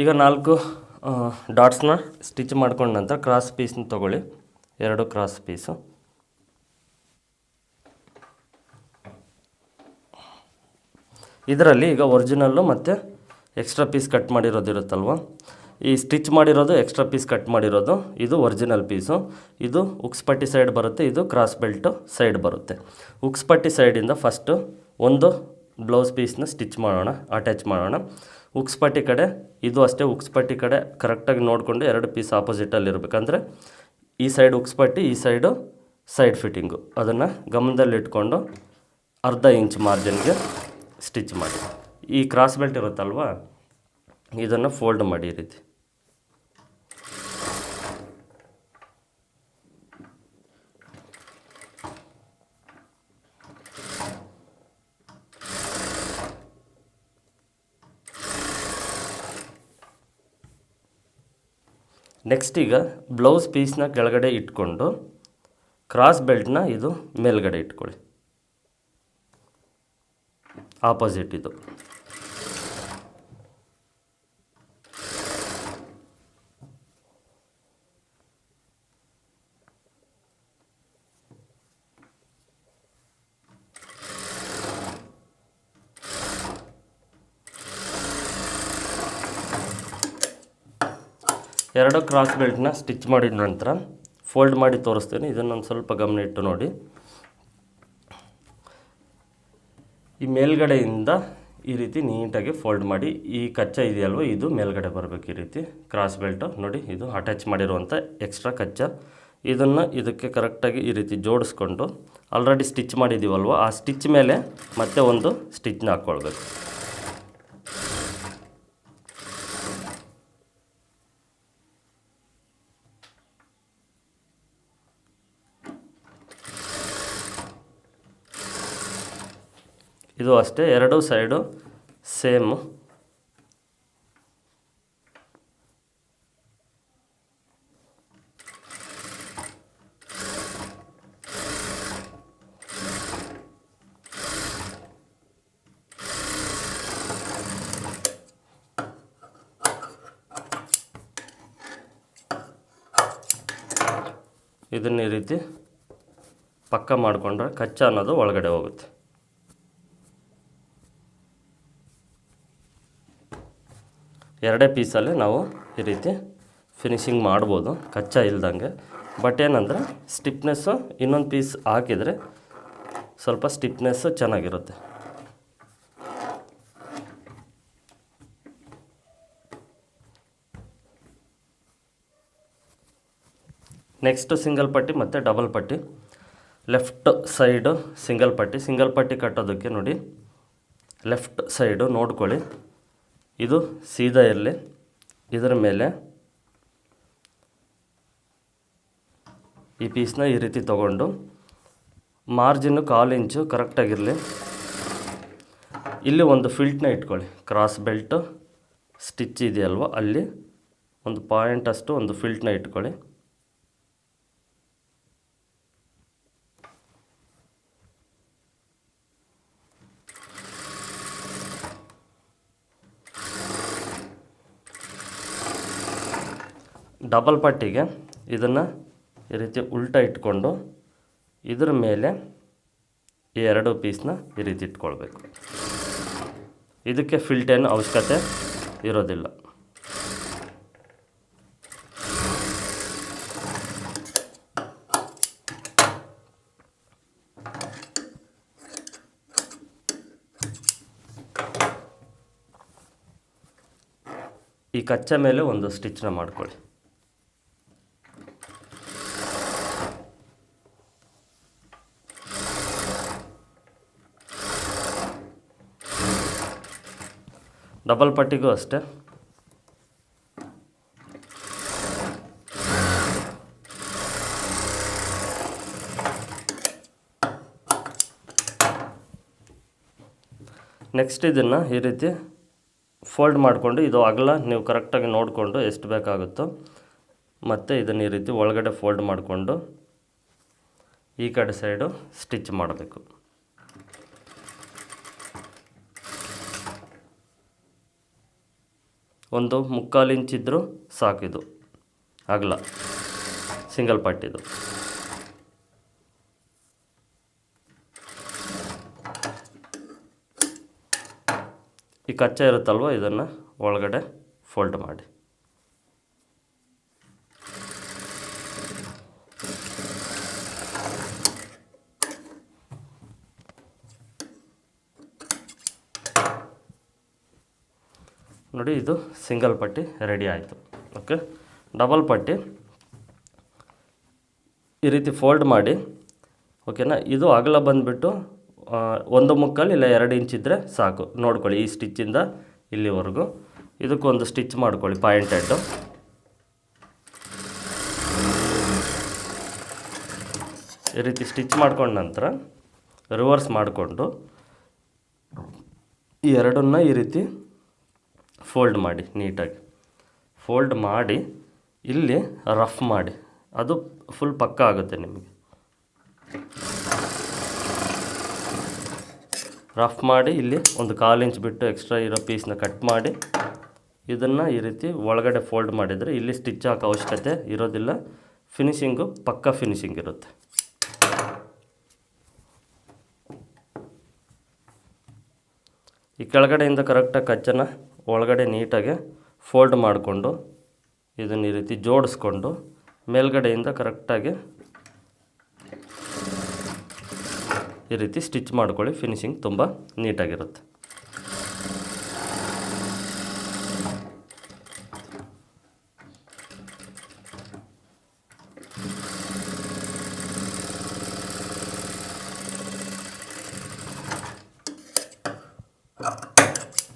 Speaker 1: ಈಗ 4 ಡಾಟ್ಸ್ನ ಸ್ಟಿಚ್ ಮಾಡ್ಕೊಂಡ ನಂತರ ಕ್ರಾಸ್ ಪೀಸ್ನ ತೊಗೊಳ್ಳಿ. 2 ಕ್ರಾಸ್ ಪೀಸು ಇದರಲ್ಲಿ ಈಗ ಒರಿಜಿನಲ್ಲು ಮತ್ತು ಎಕ್ಸ್ಟ್ರಾ ಪೀಸ್ ಕಟ್ ಮಾಡಿರೋದಿರುತ್ತಲ್ವ, ಈ ಸ್ಟಿಚ್ ಮಾಡಿರೋದು ಎಕ್ಸ್ಟ್ರಾ ಪೀಸ್ ಕಟ್ ಮಾಡಿರೋದು ಇದು ಒರಿಜಿನಲ್ ಪೀಸು. ಇದು ಉಕ್ಸ್ಪಟ್ಟಿ ಸೈಡ್ ಬರುತ್ತೆ, ಇದು ಕ್ರಾಸ್ ಬೆಲ್ಟು ಸೈಡ್ ಬರುತ್ತೆ. ಉಕ್ಸ್ಪಟ್ಟಿ ಸೈಡಿಂದ ಫಸ್ಟು ಒಂದು ಬ್ಲೌಸ್ ಪೀಸ್ನ ಸ್ಟಿಚ್ ಮಾಡೋಣ, ಅಟ್ಯಾಚ್ ಮಾಡೋಣ. ಉಕ್ಸ್ಪಟ್ಟಿ ಕಡೆ ಇದು ಅಷ್ಟೇ, ಉಕ್ಸ್ಪಟ್ಟಿ ಕಡೆ ಕರೆಕ್ಟಾಗಿ ನೋಡಿಕೊಂಡು 2 ಪೀಸ್ ಆಪೋಸಿಟಲ್ಲಿ ಇರಬೇಕಂದ್ರೆ ಈ ಸೈಡ್ ಉಕ್ಸ್ಪಟ್ಟಿ, ಈ ಸೈಡು ಸೈಡ್ ಫಿಟ್ಟಿಂಗು. ಅದನ್ನು ಗಮನದಲ್ಲಿಟ್ಕೊಂಡು ಅರ್ಧ ಇಂಚ್ ಮಾರ್ಜಿನ್ಗೆ ಸ್ಟಿಚ್ ಮಾಡಿ. ಈ ಕ್ರಾಸ್ ಬೆಲ್ಟ್ ಇರುತ್ತಲ್ವ, ಇದನ್ನು ಫೋಲ್ಡ್ ಮಾಡಿ ಈ ರೀತಿ. ನೆಕ್ಸ್ಟ್ ಈಗ ಬ್ಲೌಸ್ ಪೀಸ್ನ ಕೆಳಗಡೆ ಇಟ್ಕೊಂಡು ಕ್ರಾಸ್ ಬೆಲ್ಟ್ನ ಇದು ಮೇಲ್ಗಡೆ ಇಟ್ಕೊಳ್ಳಿ, ಆಪೋಸಿಟ್ ಇದು. ಎರಡು ಕ್ರಾಸ್ ಬೆಲ್ಟ್ನ ಸ್ಟಿಚ್ ಮಾಡಿದ ನಂತರ ಫೋಲ್ಡ್ ಮಾಡಿ ತೋರಿಸ್ತೀನಿ. ಇದನ್ನೊಂದು ಸ್ವಲ್ಪ ಗಮನ ಇಟ್ಟು ನೋಡಿ. ಈ ಮೇಲ್ಗಡೆಯಿಂದ ಈ ರೀತಿ ನೀಟಾಗಿ ಫೋಲ್ಡ್ ಮಾಡಿ, ಈ ಕಚ್ಚಾ ಇದೆಯಲ್ವ ಇದು ಮೇಲ್ಗಡೆ ಬರಬೇಕು. ಈ ರೀತಿ ಕ್ರಾಸ್ ಬೆಲ್ಟು ನೋಡಿ, ಇದು ಅಟ್ಯಾಚ್ ಮಾಡಿರುವಂಥ ಎಕ್ಸ್ಟ್ರಾ ಕಚ್ಚಾ, ಇದನ್ನು ಇದಕ್ಕೆ ಕರೆಕ್ಟಾಗಿ ಈ ರೀತಿ ಜೋಡಿಸ್ಕೊಂಡು ಆಲ್ರೆಡಿ ಸ್ಟಿಚ್ ಮಾಡಿದ್ದೀವಲ್ವ, ಆ ಸ್ಟಿಚ್ ಮೇಲೆ ಮತ್ತೆ ಒಂದು ಸ್ಟಿಚ್ನ ಹಾಕ್ಕೊಳ್ಬೇಕು. ಇದು ಅಷ್ಟೇ, ಎರಡೂ ಸೈಡು ಸೇಮು. ಇದನ್ನ ಈ ರೀತಿ ಪಕ್ಕ ಮಾಡಿಕೊಂಡ್ರೆ ಕಚ್ಚಾ ಅನ್ನೋದು ಒಳಗಡೆ ಹೋಗುತ್ತೆ. ಎರಡೇ ಪೀಸಲ್ಲೇ ನಾವು ಈ ರೀತಿ ಫಿನಿಶಿಂಗ್ ಮಾಡ್ಬೋದು ಕಚ್ಚಾ ಇಲ್ದಂಗೆ. ಬಟ್ ಏನಂದರೆ ಸ್ಟಿಫ್ನೆಸ್ಸು ಇನ್ನೊಂದು ಪೀಸ್ ಹಾಕಿದರೆ ಸ್ವಲ್ಪ ಸ್ಟಿಫ್ನೆಸ್ಸು ಚೆನ್ನಾಗಿರುತ್ತೆ. ನೆಕ್ಸ್ಟು ಸಿಂಗಲ್ ಪಟ್ಟಿ ಮತ್ತು ಡಬಲ್ ಪಟ್ಟಿ. ಲೆಫ್ಟ್ ಸೈಡು ಸಿಂಗಲ್ ಪಟ್ಟಿ ಕಟ್ಟೋದಕ್ಕೆ ನೋಡಿ, ಲೆಫ್ಟ್ ಸೈಡು ನೋಡ್ಕೊಳ್ಳಿ, ಇದು ಸೀದಾ ಇರಲಿ. ಇದರ ಮೇಲೆ ಈ ಪೀಸ್ನ ಈ ರೀತಿ ತೊಗೊಂಡು ಮಾರ್ಜಿನ್ನು 1/4 ಇಂಚು ಕರೆಕ್ಟಾಗಿರಲಿ. ಇಲ್ಲಿ ಒಂದು ಫಿಲ್ಟ್ನ ಇಟ್ಕೊಳ್ಳಿ, ಕ್ರಾಸ್ ಬೆಲ್ಟು ಸ್ಟಿಚ್ ಇದೆಯಲ್ವ ಅಲ್ಲಿ ಒಂದು ಪಾಯಿಂಟ್ ಅಷ್ಟು ಒಂದು ಫಿಲ್ಟ್ನ ಇಟ್ಕೊಳ್ಳಿ. ಡಬಲ್ ಪಟ್ಟಿಗೆ ಇದನ್ನು ಈ ರೀತಿ ಉಲ್ಟಾ ಇಟ್ಕೊಂಡು ಇದರ ಮೇಲೆ ಈ ಎರಡು ಪೀಸ್ನ ಈ ರೀತಿ ಇಟ್ಕೊಳ್ಬೇಕು. ಇದಕ್ಕೆ ಫಿಲ್ಟೇನು ಅವಶ್ಯಕತೆ ಇರೋದಿಲ್ಲ. ಈ ಕಚ್ಚಾ ಮೇಲೆ ಒಂದು ಸ್ಟಿಚ್ನ ಮಾಡ್ಕೊಳ್ಳಿ. ಡಬಲ್ ಪಟ್ಟಿಗೂ ಅಷ್ಟೇ. ನೆಕ್ಸ್ಟ್ ಇದನ್ನು ಈ ರೀತಿ ಫೋಲ್ಡ್ ಮಾಡಿಕೊಂಡು, ಇದು ಅಗಲ ನೀವು ಕರೆಕ್ಟಾಗಿ ನೋಡಿಕೊಂಡು ಎಷ್ಟು ಬೇಕಾಗುತ್ತೋ, ಮತ್ತು ಇದನ್ನು ಈ ರೀತಿ ಒಳಗಡೆ ಫೋಲ್ಡ್ ಮಾಡಿಕೊಂಡು ಈ ಕಡೆ ಸೈಡು ಸ್ಟಿಚ್ ಮಾಡಬೇಕು. ಒಂದು 3/4 ಇಂಚ್ ಇದ್ದರೂ ಸಾಕಿದು ಅಗಲ ಸಿಂಗಲ್ ಪಟ್ಟಿದು. ಈ ಕಚ್ಚಾ ಇರುತ್ತಲ್ವ, ಇದನ್ನು ಒಳಗಡೆ ಫೋಲ್ಡ್ ಮಾಡಿ. ನೋಡಿ, ಇದು ಸಿಂಗಲ್ ಪಟ್ಟಿ ರೆಡಿ ಆಯಿತು. ಓಕೆ, ಡಬಲ್ ಪಟ್ಟಿ ಈ ರೀತಿ ಫೋಲ್ಡ್ ಮಾಡಿ. ಓಕೆನಾ, ಇದು ಅಗಲ ಬಂದುಬಿಟ್ಟು 1/3 ಇಲ್ಲ 2 ಇಂಚ್ ಇದ್ದರೆ ಸಾಕು. ನೋಡ್ಕೊಳ್ಳಿ, ಈ ಸ್ಟಿಚ್ಚಿಂದ ಇಲ್ಲಿವರೆಗೂ ಇದಕ್ಕೊಂದು ಸ್ಟಿಚ್ ಮಾಡ್ಕೊಳ್ಳಿ ಪಾಯಿಂಟೆಡ್ಡು. ಈ ರೀತಿ ಸ್ಟಿಚ್ ಮಾಡ್ಕೊಂಡ ನಂತರ ರಿವರ್ಸ್ ಮಾಡಿಕೊಂಡು ಈ ಎರಡನ್ನ ಈ ರೀತಿ ಫೋಲ್ಡ್ ಮಾಡಿ, ನೀಟಾಗಿ ಫೋಲ್ಡ್ ಮಾಡಿ ಇಲ್ಲಿ ರಫ್ ಮಾಡಿ, ಅದು ಫುಲ್ ಪಕ್ಕ ಆಗುತ್ತೆ ನಿಮಗೆ. ರಫ್ ಮಾಡಿ ಇಲ್ಲಿ ಒಂದು 1/4 ಇಂಚ್ ಬಿಟ್ಟು ಎಕ್ಸ್ಟ್ರಾ ಇರೋ ಪೀಸ್ನ ಕಟ್ ಮಾಡಿ ಇದನ್ನು ಈ ರೀತಿ ಒಳಗಡೆ ಫೋಲ್ಡ್ ಮಾಡಿದರೆ ಇಲ್ಲಿ ಸ್ಟಿಚ್ ಹಾಕೋ ಅವಶ್ಯಕತೆ ಇರೋದಿಲ್ಲ. ಫಿನಿಶಿಂಗು ಪಕ್ಕ ಫಿನಿಶಿಂಗ್ ಇರುತ್ತೆ. ಈ ಕೆಳಗಡೆಯಿಂದ ಕರೆಕ್ಟಾಗಿ ಕಚ್ಚನ ಒಳಗಡೆ ನೀಟಾಗಿ ಫೋಲ್ಡ್ ಮಾಡಿಕೊಂಡು ಇದನ್ನು ಈ ರೀತಿ ಜೋಡಿಸ್ಕೊಂಡು ಮೇಲ್ಗಡೆಯಿಂದ ಕರೆಕ್ಟಾಗಿ ಈ ರೀತಿ ಸ್ಟಿಚ್ ಮಾಡ್ಕೊಳ್ಳಿ, ಫಿನಿಶಿಂಗ್ ತುಂಬ ನೀಟಾಗಿರುತ್ತೆ.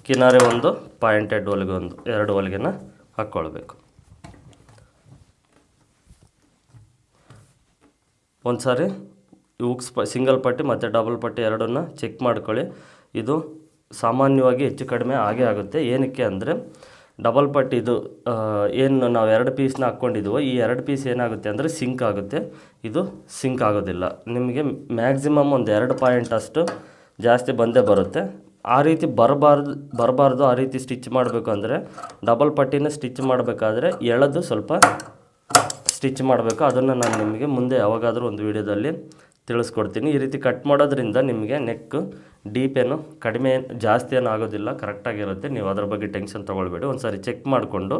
Speaker 1: ಕಿನಾರೆ ಒಂದು, ಪಾಯಿಂಟೆಡ್ ಹೊಲಿಗೆ ಒಂದು, 2 ಹೊಲಿಗೆನ ಹಾಕ್ಕೊಳ್ಬೇಕು. ಒಂದು ಸಾರಿ ಸಿಂಗಲ್ ಪಟ್ಟಿ ಮತ್ತು ಡಬಲ್ ಪಟ್ಟಿ ಎರಡನ್ನ ಚೆಕ್ ಮಾಡ್ಕೊಳ್ಳಿ. ಇದು ಸಾಮಾನ್ಯವಾಗಿ ಹೆಚ್ಚು ಕಡಿಮೆ ಆಗೇ ಆಗುತ್ತೆ. ಏನಕ್ಕೆ ಅಂದರೆ ಡಬಲ್ ಪಟ್ಟಿದು ಏನು ನಾವು 2 ಪೀಸ್ನ ಹಾಕ್ಕೊಂಡಿದ್ದೀವೋ ಈ 2 ಪೀಸ್ ಏನಾಗುತ್ತೆ ಅಂದರೆ ಸಿಂಕ್ ಆಗುತ್ತೆ, ಇದು ಸಿಂಕ್ ಆಗೋದಿಲ್ಲ. ನಿಮಗೆ ಮ್ಯಾಕ್ಸಿಮಮ್ ಒಂದು 2 ಪಾಯಿಂಟ್ ಅಷ್ಟು ಜಾಸ್ತಿ ಬಂದೇ ಬರುತ್ತೆ. ಆ ರೀತಿ ಬರಬಾರ್ದು. ಆ ರೀತಿ ಸ್ಟಿಚ್ ಮಾಡಬೇಕು ಅಂದರೆ ಡಬಲ್ ಪಟ್ಟಿನ ಸ್ಟಿಚ್ ಮಾಡಬೇಕಾದ್ರೆ ಎಳೆದು ಸ್ವಲ್ಪ ಸ್ಟಿಚ್ ಮಾಡಬೇಕು. ಅದನ್ನು ನಾನು ನಿಮಗೆ ಮುಂದೆ ಯಾವಾಗಾದರೂ ಒಂದು ವೀಡಿಯೋದಲ್ಲಿ ತಿಳಿಸ್ಕೊಡ್ತೀನಿ. ಈ ರೀತಿ ಕಟ್ ಮಾಡೋದ್ರಿಂದ ನಿಮಗೆ ನೆಕ್ ಡೀಪ್ ಏನು ಕಡಿಮೆ ಜಾಸ್ತಿ ಏನು ಆಗೋದಿಲ್ಲ, ಕರೆಕ್ಟಾಗಿರುತ್ತೆ. ನೀವು ಅದರ ಬಗ್ಗೆ ಟೆನ್ಷನ್ ತೊಗೊಳ್ಬೇಡಿ. ಒಂದು ಸಾರಿ ಚೆಕ್ ಮಾಡಿಕೊಂಡು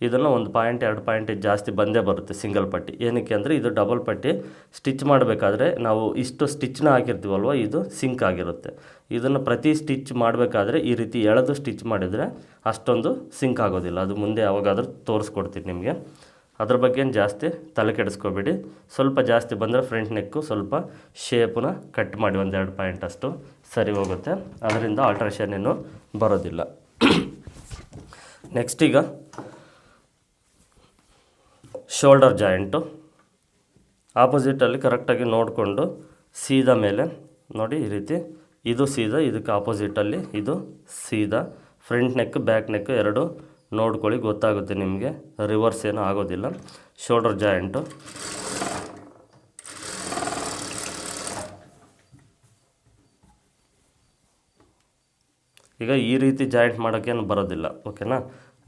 Speaker 1: ಇದನ್ನು 1 ಪಾಯಿಂಟ್ 2 ಪಾಯಿಂಟ್ ಜಾಸ್ತಿ ಬಂದೇ ಬರುತ್ತೆ ಸಿಂಗಲ್ ಪಟ್ಟಿ. ಏನಕ್ಕೆ ಅಂದರೆ ಇದು ಡಬಲ್ ಪಟ್ಟಿ ಸ್ಟಿಚ್ ಮಾಡಬೇಕಾದ್ರೆ ನಾವು ಇಷ್ಟು ಸ್ಟಿಚ್ನ ಹಾಕಿರ್ತೀವಲ್ವ, ಇದು ಸಿಂಕ್ ಆಗಿರುತ್ತೆ. ಇದನ್ನು ಪ್ರತಿ ಸ್ಟಿಚ್ ಮಾಡಬೇಕಾದ್ರೆ ಈ ರೀತಿ ಎಳೆದು ಸ್ಟಿಚ್ ಮಾಡಿದರೆ ಅಷ್ಟೊಂದು ಸಿಂಕ್ ಆಗೋದಿಲ್ಲ. ಅದು ಮುಂದೆ ಯಾವಾಗಾದರೂ ತೋರಿಸ್ಕೊಡ್ತೀನಿ ನಿಮಗೆ. ಅದ್ರ ಬಗ್ಗೆ ಜಾಸ್ತಿ ತಲೆ ಕೆಡಿಸ್ಕೋಬೇಡಿ. ಸ್ವಲ್ಪ ಜಾಸ್ತಿ ಬಂದರೆ ಫ್ರಂಟ್ ನೆಕ್ಕು ಸ್ವಲ್ಪ ಶೇಪನ್ನ ಕಟ್ ಮಾಡಿ 1-2 ಪಾಯಿಂಟ್ ಅಷ್ಟು ಸರಿ ಹೋಗುತ್ತೆ. ಅದರಿಂದ ಆಲ್ಟ್ರೇಷನ್ ಏನು ಬರೋದಿಲ್ಲ. ನೆಕ್ಸ್ಟ್ ಈಗ ಶೋಲ್ಡರ್ ಜಾಯಿಂಟು ಆಪೋಸಿಟಲ್ಲಿ ಕರೆಕ್ಟಾಗಿ ನೋಡಿಕೊಂಡು ಸೀದಾ ಮೇಲೆ ನೋಡಿ, ಈ ರೀತಿ ಇದು ಸೀದಾ, ಇದಕ್ಕೆ ಆಪೋಸಿಟಲ್ಲಿ ಇದು ಸೀದಾ. ಫ್ರಂಟ್ ನೆಕ್ ಬ್ಯಾಕ್ ನೆಕ್ ಎರಡು ನೋಡ್ಕೊಳ್ಳಿ, ಗೊತ್ತಾಗುತ್ತೆ ನಿಮಗೆ. ರಿವರ್ಸ್ ಏನೂ ಆಗೋದಿಲ್ಲ. ಶೋಲ್ಡರ್ ಜಾಯಿಂಟು ಈಗ ಈ ರೀತಿ ಜಾಯಿಂಟ್ ಮಾಡೋಕ್ಕೇನು ಬರೋದಿಲ್ಲ, ಓಕೆನಾ.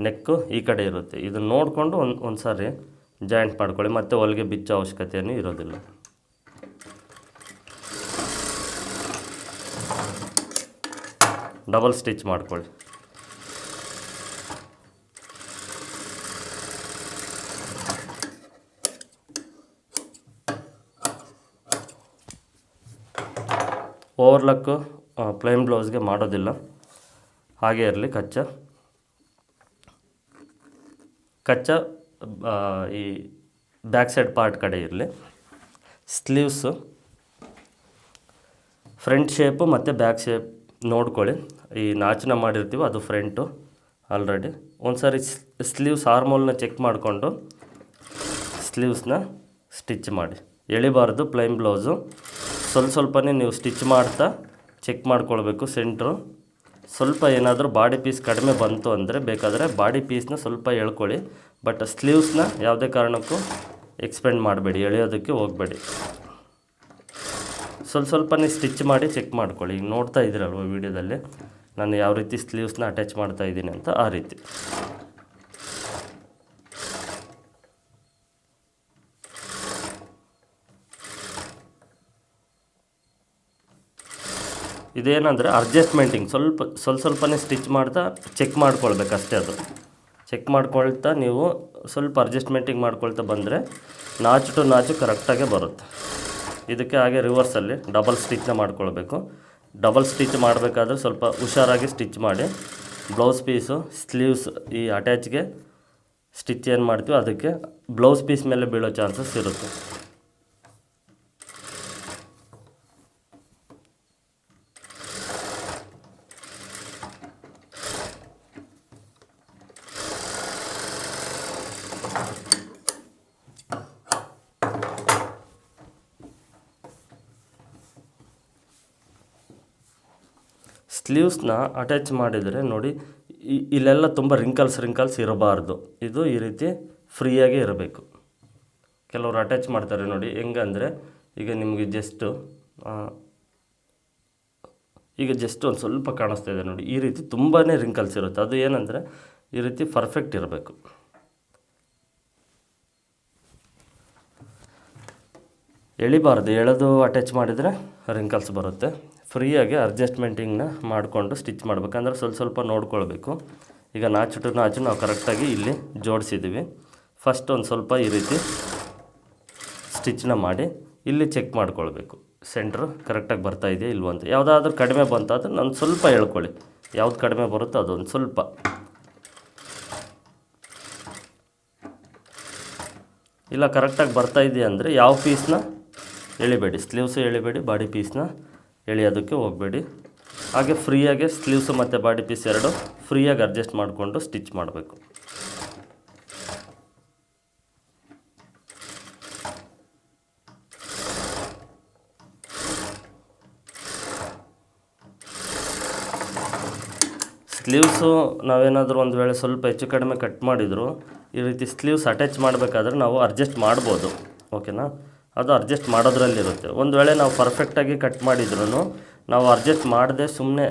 Speaker 1: ನೆಕ್ಕು ಈ ಕಡೆ ಇರುತ್ತೆ. ಇದನ್ನು ನೋಡಿಕೊಂಡು ಒಂದು ಸಾರಿ ಜಾಯಿಂಟ್ ಮಾಡ್ಕೊಳ್ಳಿ. ಮತ್ತು ಹೊಲಿಗೆ ಬಿಚ್ಚೋ ಅವಶ್ಯಕತೆಯೂ ಇರೋದಿಲ್ಲ. ಡಬಲ್ ಸ್ಟಿಚ್ ಮಾಡ್ಕೊಳ್ಳಿ. ಓವರ್ಲಕ್ಕು ಪ್ಲೇನ್ ಬ್ಲೌಸ್ಗೆ ಮಾಡೋದಿಲ್ಲ, ಹಾಗೇ ಇರಲಿ. ಕಚ್ಚಾ ಈ ಬ್ಯಾಕ್ ಸೈಡ್ ಪಾರ್ಟ್ ಕಡೆ ಇರಲಿ. ಸ್ಲೀವ್ಸು ಫ್ರಂಟ್ ಶೇಪು ಮತ್ತು ಬ್ಯಾಕ್ ಶೇಪ್ ನೋಡ್ಕೊಳ್ಳಿ. ಈ ನಾಚನ ಮಾಡಿರ್ತೀವಿ ಅದು ಫ್ರಂಟು ಆಲ್ರೆಡಿ. ಒಂದು ಸಾರಿ ಸ್ಲೀವ್ಸ್ ಆರ್ಮೋಲ್ನ ಚೆಕ್ ಮಾಡಿಕೊಂಡು ಸ್ಲೀವ್ಸ್ನ ಸ್ಟಿಚ್ ಮಾಡಿ. ಎಳಿಬಾರ್ದು ಪ್ಲೈನ್ ಬ್ಲೌಸು. ಸ್ವಲ್ಪನೇ ನೀವು ಸ್ಟಿಚ್ ಮಾಡ್ತಾ ಚೆಕ್ ಮಾಡ್ಕೊಳ್ಬೇಕು. ಸೆಂಟ್ರು ಸ್ವಲ್ಪ ಏನಾದರೂ ಬಾಡಿ ಪೀಸ್ ಕಡಿಮೆ ಬಂತು ಅಂದರೆ ಬೇಕಾದರೆ ಬಾಡಿ ಪೀಸ್ನ ಸ್ವಲ್ಪ ಎಳ್ಕೊಳ್ಳಿ. ಬಟ್ ಸ್ಲೀವ್ಸ್ನ ಯಾವುದೇ ಕಾರಣಕ್ಕೂ ಎಕ್ಸ್ಪೆಂಡ್ ಮಾಡಬೇಡಿ, ಎಳೆಯೋದಕ್ಕೆ ಹೋಗಬೇಡಿ. ಸ್ವಲ್ಪನೇ ಸ್ಟಿಚ್ ಮಾಡಿ ಚೆಕ್ ಮಾಡ್ಕೊಳ್ಳಿ. ಈಗ ನೋಡ್ತಾ ಇದ್ದೀರಲ್ವ ವೀಡಿಯೋದಲ್ಲಿ ನಾನು ಯಾವ ರೀತಿ ಸ್ಲೀವ್ಸ್ನ ಅಟ್ಯಾಚ್ ಮಾಡ್ತಾ ಇದ್ದೀನಿ ಅಂತ, ಆ ರೀತಿ. ಇದೇನಂದರೆ ಅಡ್ಜಸ್ಟ್ಮೆಂಟಿಂಗ್ ಸ್ವಲ್ಪನೇ ಸ್ಟಿಚ್ ಮಾಡ್ತಾ ಚೆಕ್ ಮಾಡ್ಕೊಳ್ಬೇಕು ಅಷ್ಟೇ. ಅದು ಚೆಕ್ ಮಾಡ್ಕೊಳ್ತಾ ನೀವು ಸ್ವಲ್ಪ ಅಡ್ಜಸ್ಟ್ಮೆಂಟಿಂಗ್ ಮಾಡ್ಕೊಳ್ತಾ ಬಂದರೆ ನಾಚು ಟು ನಾಚು ಕರೆಕ್ಟಾಗೆ ಬರುತ್ತೆ. ಇದಕ್ಕೆ ಹಾಗೆ ರಿವರ್ಸಲ್ಲಿ ಡಬಲ್ ಸ್ಟಿಚ್ನ ಮಾಡ್ಕೊಳ್ಬೇಕು. ಡಬಲ್ ಸ್ಟಿಚ್ ಮಾಡಬೇಕಾದ್ರೆ ಸ್ವಲ್ಪ ಹುಷಾರಾಗಿ ಸ್ಟಿಚ್ ಮಾಡಿ. ಬ್ಲೌಸ್ ಪೀಸು ಸ್ಲೀವ್ಸ್ ಈ ಅಟ್ಯಾಚ್ಗೆ ಸ್ಟಿಚ್ ಏನು ಮಾಡ್ತೀವಿ ಅದಕ್ಕೆ ಬ್ಲೌಸ್ ಪೀಸ್ ಮೇಲೆ ಬೀಳೋ ಚಾನ್ಸಸ್ ಇರುತ್ತೆ. ಸ್ಲೀವ್ಸ್ನ ಅಟ್ಯಾಚ್ ಮಾಡಿದರೆ ನೋಡಿ, ಇಲ್ಲೆಲ್ಲ ತುಂಬ ರಿಂಕಲ್ಸ್ ಇರಬಾರ್ದು. ಇದು ಈ ರೀತಿ ಫ್ರೀಯಾಗಿ ಇರಬೇಕು. ಕೆಲವರು ಅಟ್ಯಾಚ್ ಮಾಡ್ತಾರೆ ನೋಡಿ, ಹೆಂಗಂದರೆ ಈಗ ನಿಮಗೆ ಜಸ್ಟ್ ಒಂದು ಸ್ವಲ್ಪ ಕಾಣಿಸ್ತಾ ಇದೆ ನೋಡಿ, ಈ ರೀತಿ ತುಂಬಾ ರಿಂಕಲ್ಸ್ ಇರುತ್ತೆ. ಅದು ಏನಂದರೆ ಈ ರೀತಿ ಪರ್ಫೆಕ್ಟ್ ಇರಬೇಕು. ಎಳಿಬಾರ್ದು, ಎಳೆದು ಅಟ್ಯಾಚ್ ಮಾಡಿದರೆ ರಿಂಕಲ್ಸ್ ಬರುತ್ತೆ. ಫ್ರೀಯಾಗಿ ಅಡ್ಜಸ್ಟ್ಮೆಂಟಿಂಗ್ನ ಮಾಡಿಕೊಂಡು ಸ್ಟಿಚ್ ಮಾಡಬೇಕಂದ್ರೆ ಸ್ವಲ್ಪ ನೋಡ್ಕೊಳ್ಬೇಕು. ಈಗ ನಾಚು ಟು ನಾಚು ನಾವು ಕರೆಕ್ಟಾಗಿ ಇಲ್ಲಿ ಜೋಡಿಸಿದ್ದೀವಿ. ಫಸ್ಟ್ ಒಂದು ಸ್ವಲ್ಪ ಈ ರೀತಿ ಸ್ಟಿಚ್ನ ಮಾಡಿ ಇಲ್ಲಿ ಚೆಕ್ ಮಾಡ್ಕೊಳ್ಬೇಕು. ಸೆಂಟ್ರ್ ಕರೆಕ್ಟಾಗಿ ಬರ್ತಾ ಇದೆಯಾ ಇಲ್ವ ಅಂತ. ಯಾವುದಾದ್ರೂ ಕಡಿಮೆ ಬಂತಾದ್ರೆ ನಾನು ಸ್ವಲ್ಪ ಹೇಳ್ಕೊಳ್ಳಿ, ಯಾವ್ದು ಕಡಿಮೆ ಬರುತ್ತೋ ಅದೊಂದು ಸ್ವಲ್ಪ. ಇಲ್ಲ ಕರೆಕ್ಟಾಗಿ ಬರ್ತಾ ಇದೆಯಾ ಅಂದರೆ ಯಾವ ಪೀಸ್ನ ಎಳಿಬೇಡಿ, ಸ್ಲೀವ್ಸು ಎಳಿಬೇಡಿ, ಬಾಡಿ ಪೀಸ್ನ ಎಳೆಯೋದಕ್ಕೆ ಹೋಗಬೇಡಿ. ಹಾಗೆ ಫ್ರೀಯಾಗೆ ಸ್ಲೀವ್ಸು ಮತ್ತು ಬಾಡಿ ಪೀಸ್ ಎರಡು ಫ್ರೀಯಾಗಿ ಅಡ್ಜಸ್ಟ್ ಮಾಡಿಕೊಂಡು ಸ್ಟಿಚ್ ಮಾಡಬೇಕು. ಸ್ಲೀವ್ಸು ನಾವೇನಾದರೂ ಒಂದು ವೇಳೆ ಸ್ವಲ್ಪ ಹೆಚ್ಚು ಕಡಿಮೆ ಕಟ್ ಮಾಡಿದ್ರು ಈ ರೀತಿ ಸ್ಲೀವ್ಸ್ ಅಟ್ಯಾಚ್ ಮಾಡಬೇಕಾದ್ರೆ ನಾವು ಅಡ್ಜಸ್ಟ್ ಮಾಡ್ಬೋದು, ಓಕೆನಾ. ಅದು ಅಡ್ಜಸ್ಟ್ ಮಾಡೋದ್ರಲ್ಲಿರುತ್ತೆ. ಒಂದು ವೇಳೆ ನಾವು ಪರ್ಫೆಕ್ಟಾಗಿ ಕಟ್ ಮಾಡಿದ್ರು ನಾವು ಅಡ್ಜಸ್ಟ್ ಮಾಡದೆ ಸುಮ್ಮನೆ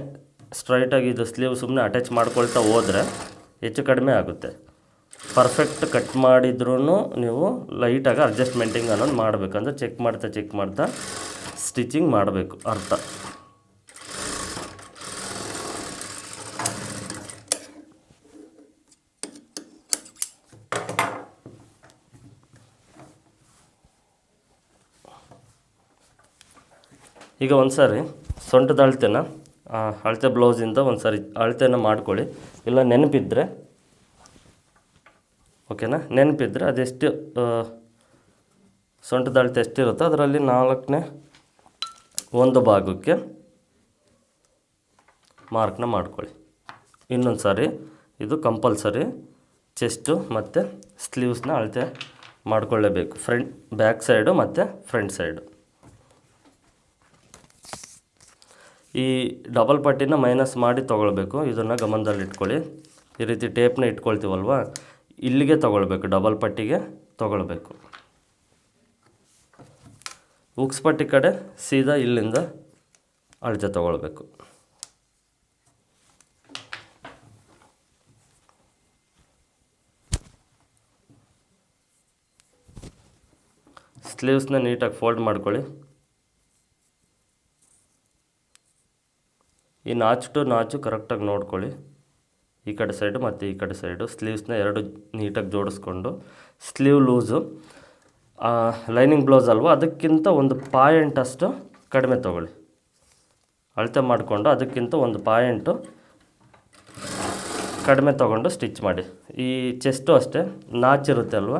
Speaker 1: ಸ್ಟ್ರೈಟಾಗಿ ಇದು ಸ್ಲೀವ್ ಸುಮ್ಮನೆ ಅಟ್ಯಾಚ್ ಮಾಡ್ಕೊಳ್ತಾ ಹೋದರೆ ಹೆಚ್ಚು ಕಡಿಮೆ ಆಗುತ್ತೆ. ಪರ್ಫೆಕ್ಟ್ ಕಟ್ ಮಾಡಿದ್ರೂ ನೀವು ಲೈಟಾಗಿ ಅಡ್ಜಸ್ಟ್ಮೆಂಟಿಂಗ್ ಅನ್ನೋದು ಮಾಡಬೇಕಂದ್ರೆ ಚೆಕ್ ಮಾಡ್ತಾ ಸ್ಟಿಚಿಂಗ್ ಮಾಡಬೇಕು ಅರ್ಥ. ಈಗ ಒಂದು ಸಾರಿ ಸೊಂಟದ ಅಳತೆ ಬ್ಲೌಸಿಂದ ಒಂದು ಸಾರಿ ಅಳತೆನ ಮಾಡ್ಕೊಳ್ಳಿ. ಇಲ್ಲ ನೆನಪಿದ್ದರೆ ಓಕೆನಾ, ನೆನಪಿದ್ದರೆ ಅದೆಷ್ಟು ಸೊಂಟದ ಅಳತೆ ಎಷ್ಟಿರುತ್ತೋ ಅದರಲ್ಲಿ 4ನೇ ಒಂದು ಭಾಗಕ್ಕೆ ಮಾರ್ಕ್ನ ಮಾಡ್ಕೊಳ್ಳಿ. ಇನ್ನೊಂದು ಸಾರಿ ಇದು ಕಂಪಲ್ಸರಿ ಚೆಸ್ಟು ಮತ್ತು ಸ್ಲೀವ್ಸ್ನ ಅಳತೆ ಮಾಡಿಕೊಳ್ಳೇಬೇಕು, ಬ್ಯಾಕ್ ಸೈಡು ಮತ್ತು ಫ್ರಂಟ್ ಸೈಡು. ಈ ಡಬಲ್ ಪಟ್ಟಿನ ಮೈನಸ್ ಮಾಡಿ ತೊಗೊಳ್ಬೇಕು, ಇದನ್ನು ಗಮನದಲ್ಲಿ ಇಟ್ಕೊಳ್ಳಿ. ಈ ರೀತಿ ಟೇಪ್ನ ಇಟ್ಕೊಳ್ತೀವಲ್ವ, ಇಲ್ಲಿಗೆ ತೊಗೊಳ್ಬೇಕು, ಡಬಲ್ ಪಟ್ಟಿಗೆ ತೊಗೊಳ್ಬೇಕು. ಉಕ್ಸ್ ಪಟ್ಟಿ ಕಡೆ ಸೀದಾ ಇಲ್ಲಿಂದ ಅಳತೆ ತೊಗೊಳ್ಬೇಕು. ಸ್ಲೀವ್ಸ್ನ ನೀಟಾಗಿ ಫೋಲ್ಡ್ ಮಾಡ್ಕೊಳ್ಳಿ. ಈ ನಾಚು ಕರೆಕ್ಟಾಗಿ ನೋಡ್ಕೊಳ್ಳಿ, ಈ ಕಡೆ ಸೈಡು ಮತ್ತು ಈ ಕಡೆ ಸೈಡು ಸ್ಲೀವ್ಸ್ನ ಎರಡು ನೀಟಾಗಿ ಜೋಡಿಸ್ಕೊಂಡು. ಸ್ಲೀವ್ ಲೂಸು ಲೈನಿಂಗ್ ಬ್ಲೌಸ್ ಅಲ್ವ, ಅದಕ್ಕಿಂತ ಒಂದು ಪಾಯಿಂಟಷ್ಟು ಕಡಿಮೆ ತೊಗೊಳ್ಳಿ. ಅಳತೆ ಮಾಡಿಕೊಂಡು ಅದಕ್ಕಿಂತ ಒಂದು ಪಾಯಿಂಟು ಕಡಿಮೆ ತೊಗೊಂಡು ಸ್ಟಿಚ್ ಮಾಡಿ. ಈ ಚೆಸ್ಟು ಅಷ್ಟೇ ನಾಚಿರುತ್ತೆ ಅಲ್ವ,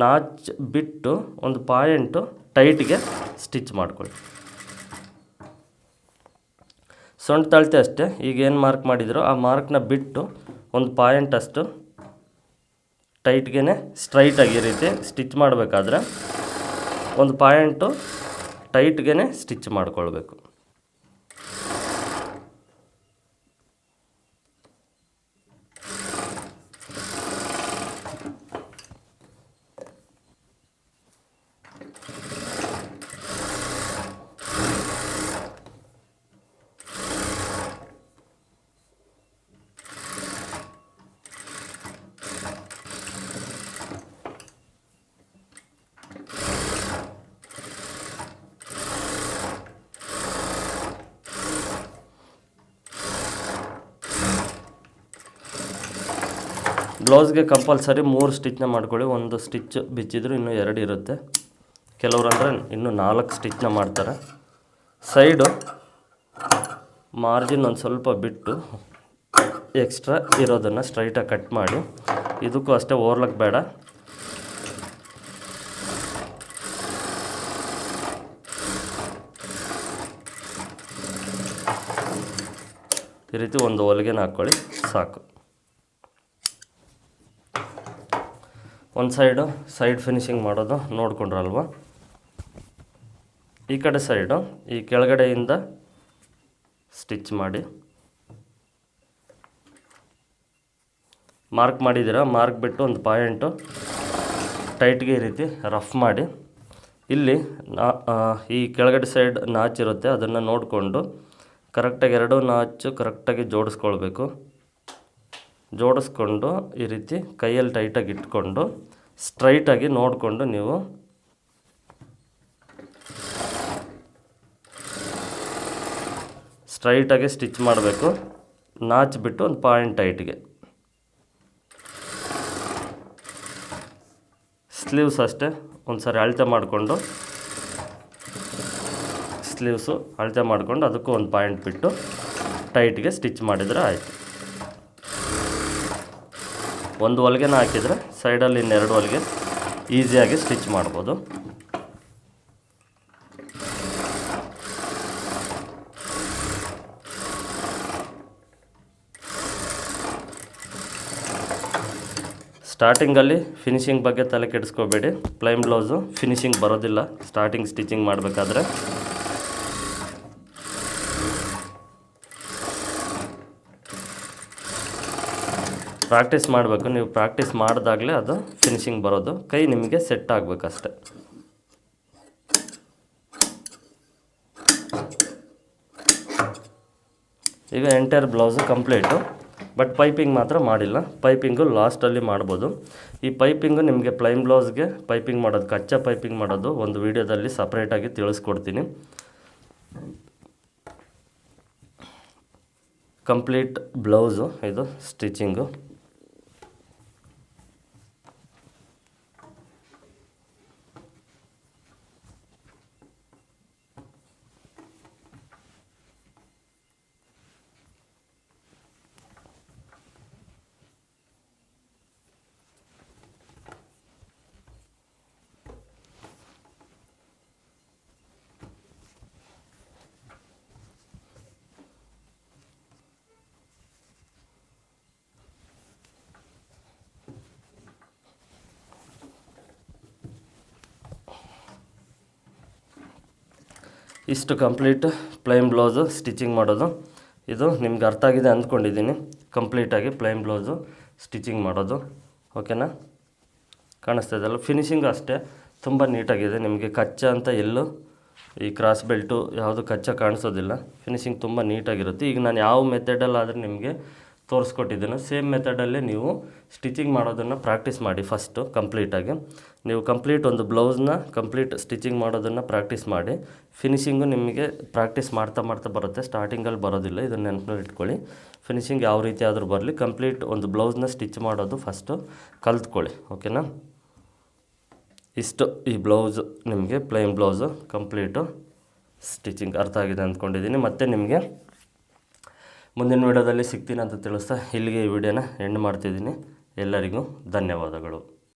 Speaker 1: ನಾಚ್ ಬಿಟ್ಟು ಒಂದು ಪಾಯಿಂಟು ಟೈಟ್ಗೆ ಸ್ಟಿಚ್ ಮಾಡ್ಕೊಳ್ಳಿ. ಸೊಂಟ ಅಳತೆ ಅಷ್ಟೇ, ಈಗ ಏನು ಮಾರ್ಕ್ ಮಾಡಿದ್ರು ಆ ಮಾರ್ಕ್ನ ಬಿಟ್ಟು ಒಂದು ಪಾಯಿಂಟಷ್ಟು ಟೈಟ್ಗೆ ಸ್ಟ್ರೈಟಾಗಿ ಈ ರೀತಿ ಸ್ಟಿಚ್ ಮಾಡಬೇಕಾದ್ರೆ ಒಂದು ಪಾಯಿಂಟು ಟೈಟ್ಗೆ ಸ್ಟಿಚ್ ಮಾಡ್ಕೊಳ್ಬೇಕು. ಬ್ಲೌಸ್ಗೆ ಕಂಪಲ್ಸರಿ 3 ಸ್ಟಿಚ್ನ ಮಾಡ್ಕೊಳ್ಳಿ. ಒಂದು ಸ್ಟಿಚ್ ಬಿಚ್ಚಿದ್ರು ಇನ್ನೂ 2 ಇರುತ್ತೆ, ಕೆಲವರು ಅಂದರೆ ಇನ್ನೂ 4 ಸ್ಟಿಚ್ನ ಮಾಡ್ತಾರೆ. ಸೈಡು ಮಾರ್ಜಿನ್ ಒಂದು ಸ್ವಲ್ಪ ಬಿಟ್ಟು ಎಕ್ಸ್ಟ್ರಾ ಇರೋದನ್ನು ಸ್ಟ್ರೈಟಾಗಿ ಕಟ್ ಮಾಡಿ. ಇದಕ್ಕೂ ಅಷ್ಟೇ ಓರ್ಲಕ್ ಬೇಡ. ಈ ರೀತಿ ಒಂದು ಹೊಲಿಗೆನ ಹಾಕ್ಕೊಳ್ಳಿ ಸಾಕು. ಒಂದು ಸೈಡ್ ಫಿನಿಶಿಂಗ್ ಮಾಡೋದು ನೋಡ್ಕೊಂಡ್ರಲ್ವ. ಈ ಕಡೆ ಸೈಡು ಈ ಕೆಳಗಡೆಯಿಂದ ಸ್ಟಿಚ್ ಮಾಡಿ. ಮಾರ್ಕ್ ಮಾಡಿದ್ದೀರಾ, ಮಾರ್ಕ್ ಬಿಟ್ಟು ಒಂದು ಪಾಯಿಂಟು ಟೈಟ್ಗೆ ಈ ರೀತಿ ರಫ್ ಮಾಡಿ. ಇಲ್ಲಿ ಈ ಕೆಳಗಡೆ ಸೈಡ್ ನಾಚಿರುತ್ತೆ, ಅದನ್ನು ನೋಡಿಕೊಂಡು ಕರೆಕ್ಟಾಗಿ 2 ನಾಚು ಕರೆಕ್ಟಾಗಿ ಜೋಡಿಸ್ಕೊಳ್ಬೇಕು. ಜೋಡಿಸ್ಕೊಂಡು ಈ ರೀತಿ ಕೈಯಲ್ಲಿ ಟೈಟಾಗಿ ಇಟ್ಕೊಂಡು ಸ್ಟ್ರೈಟಾಗಿ ನೋಡಿಕೊಂಡು ನೀವು ಸ್ಟ್ರೈಟಾಗಿ ಸ್ಟಿಚ್ ಮಾಡಬೇಕು. ನಾಚ್ ಬಿಟ್ಟು ಒಂದು ಪಾಯಿಂಟ್ ಟೈಟ್ಗೆ. ಸ್ಲೀವ್ಸ್ ಅಷ್ಟೇ ಒಂದು ಸಾರಿ ಅಳತೆ ಮಾಡಿಕೊಂಡು ಸ್ಲೀವ್ಸು ಅಳತೆ ಮಾಡ್ಕೊಂಡು ಅದಕ್ಕೂ ಒಂದು ಪಾಯಿಂಟ್ ಬಿಟ್ಟು ಟೈಟ್ಗೆ ಸ್ಟಿಚ್ ಮಾಡಿದರೆ ಆಯಿತು. ಒಂದು ಹೊಲಿಗೆನ ಹಾಕಿದರೆ ಸೈಡಲ್ಲಿ ಇನ್ನೆರಡು ಹೊಲಿಗೆ ಈಸಿಯಾಗಿ ಸ್ಟಿಚ್ ಮಾಡ್ಬೋದು. ಸ್ಟಾರ್ಟಿಂಗಲ್ಲಿ ಫಿನಿಶಿಂಗ್ ಬಗ್ಗೆ ತಲೆ ಕೆಡಿಸ್ಕೋಬೇಡಿ. ಪ್ಲೈನ್ ಬ್ಲೌಸು ಫಿನಿಶಿಂಗ್ ಬರೋದಿಲ್ಲ ಸ್ಟಾರ್ಟಿಂಗ್ ಸ್ಟಿಚಿಂಗ್ ಮಾಡಬೇಕಾದ್ರೆ. ಪ್ರಾಕ್ಟೀಸ್ ಮಾಡಬೇಕು. ನೀವು ಪ್ರಾಕ್ಟೀಸ್ ಮಾಡಿದಾಗಲೇ ಅದು ಫಿನಿಶಿಂಗ್ ಬರೋದು. ಕೈ ನಿಮಗೆ ಸೆಟ್ ಆಗಬೇಕಷ್ಟೆ. ಈಗ entire blouse complete. But piping ಮಾತ್ರ ಮಾಡಿಲ್ಲ. ಪೈಪಿಂಗು ಲಾಸ್ಟಲ್ಲಿ ಮಾಡ್ಬೋದು. ಈ ಪೈಪಿಂಗು ನಿಮಗೆ ಪ್ಲೈನ್ ಬ್ಲೌಸ್ಗೆ ಪೈಪಿಂಗ್ ಮಾಡೋದು, ಕಚ್ಚಾ ಪೈಪಿಂಗ್ ಮಾಡೋದು ಒಂದು ವೀಡಿಯೋದಲ್ಲಿ ಸಪ್ರೇಟಾಗಿ ತಿಳಿಸ್ಕೊಡ್ತೀನಿ. ಕಂಪ್ಲೀಟ್ ಬ್ಲೌಸು ಇದು ಸ್ಟಿಚಿಂಗು. ಇಷ್ಟು ಕಂಪ್ಲೀಟ್ ಪ್ಲೈನ್ ಬ್ಲೌಸು ಸ್ಟಿಚಿಂಗ್ ಮಾಡೋದು. ಇದು ನಿಮ್ಗೆ ಅರ್ಥ ಆಗಿದೆ ಅಂದ್ಕೊಂಡಿದ್ದೀನಿ. ಕಂಪ್ಲೀಟಾಗಿ ಪ್ಲೈನ್ ಬ್ಲೌಸು ಸ್ಟಿಚಿಂಗ್ ಮಾಡೋದು. ಓಕೆನಾ? ಕಾಣಿಸ್ತಾ ಇದೆಯಲ್ಲ? ಫಿನಿಶಿಂಗು ಅಷ್ಟೇ ತುಂಬ ನೀಟಾಗಿದೆ. ನಿಮಗೆ ಕಚ್ಚಾ ಅಂತ ಎಲ್ಲೂ ಈ ಕ್ರಾಸ್ ಬೆಲ್ಟು ಯಾವುದು ಕಚ್ಚಾ ಕಾಣಿಸೋದಿಲ್ಲ. ಫಿನಿಶಿಂಗ್ ತುಂಬ ನೀಟಾಗಿರುತ್ತೆ. ಈಗ ನಾನು ಯಾವ ಮೆಥಡಲ್ಲಾದರೆ ನಿಮಗೆ ತೋರಿಸ್ಕೊಟ್ಟಿದ್ದೀನೋ ಸೇಮ್ ಮೆಥಡಲ್ಲೇ ನೀವು ಸ್ಟಿಚಿಂಗ್ ಮಾಡೋದನ್ನು ಪ್ರಾಕ್ಟೀಸ್ ಮಾಡಿ. ಫಸ್ಟು ಕಂಪ್ಲೀಟಾಗಿ ನೀವು ಒಂದು ಬ್ಲೌಸ್ನ ಕಂಪ್ಲೀಟ್ ಸ್ಟಿಚಿಂಗ್ ಮಾಡೋದನ್ನು ಪ್ರಾಕ್ಟೀಸ್ ಮಾಡಿ. ಫಿನಿಶಿಂಗು ನಿಮಗೆ ಪ್ರಾಕ್ಟೀಸ್ ಮಾಡ್ತಾ ಬರುತ್ತೆ. ಸ್ಟಾರ್ಟಿಂಗಲ್ಲಿ ಬರೋದಿಲ್ಲ. ಇದನ್ನು ನೆನಪಲ್ಲಿ ಇಟ್ಕೊಳ್ಳಿ. ಫಿನಿಶಿಂಗ್ ಯಾವ ರೀತಿ ಆದರೂ ಬರಲಿ, ಕಂಪ್ಲೀಟ್ ಒಂದು ಬ್ಲೌಸ್ನ ಸ್ಟಿಚ್ ಮಾಡೋದು ಫಸ್ಟು ಕಲ್ತ್ಕೊಳ್ಳಿ. ಓಕೆನಾ? ಇಷ್ಟು ಈ ಬ್ಲೌಸು ನಿಮಗೆ ಪ್ಲೈನ್ ಬ್ಲೌಸು ಕಂಪ್ಲೀಟು ಸ್ಟಿಚಿಂಗ್ ಅರ್ಥ ಆಗಿದೆ ಅಂದ್ಕೊಂಡಿದ್ದೀನಿ. ಮತ್ತು ನಿಮಗೆ ಮುಂದಿನ ವೀಡಿಯೋದಲ್ಲಿ ಸಿಗ್ತೀನಿ ಅಂತ ತಿಳಿಸ್ತಾ ಇಲ್ಲಿಗೆ ಈ ವಿಡಿಯೋನ ಎಂಡ್ ಮಾಡ್ತಿದ್ದೀನಿ. ಎಲ್ಲರಿಗೂ ಧನ್ಯವಾದಗಳು.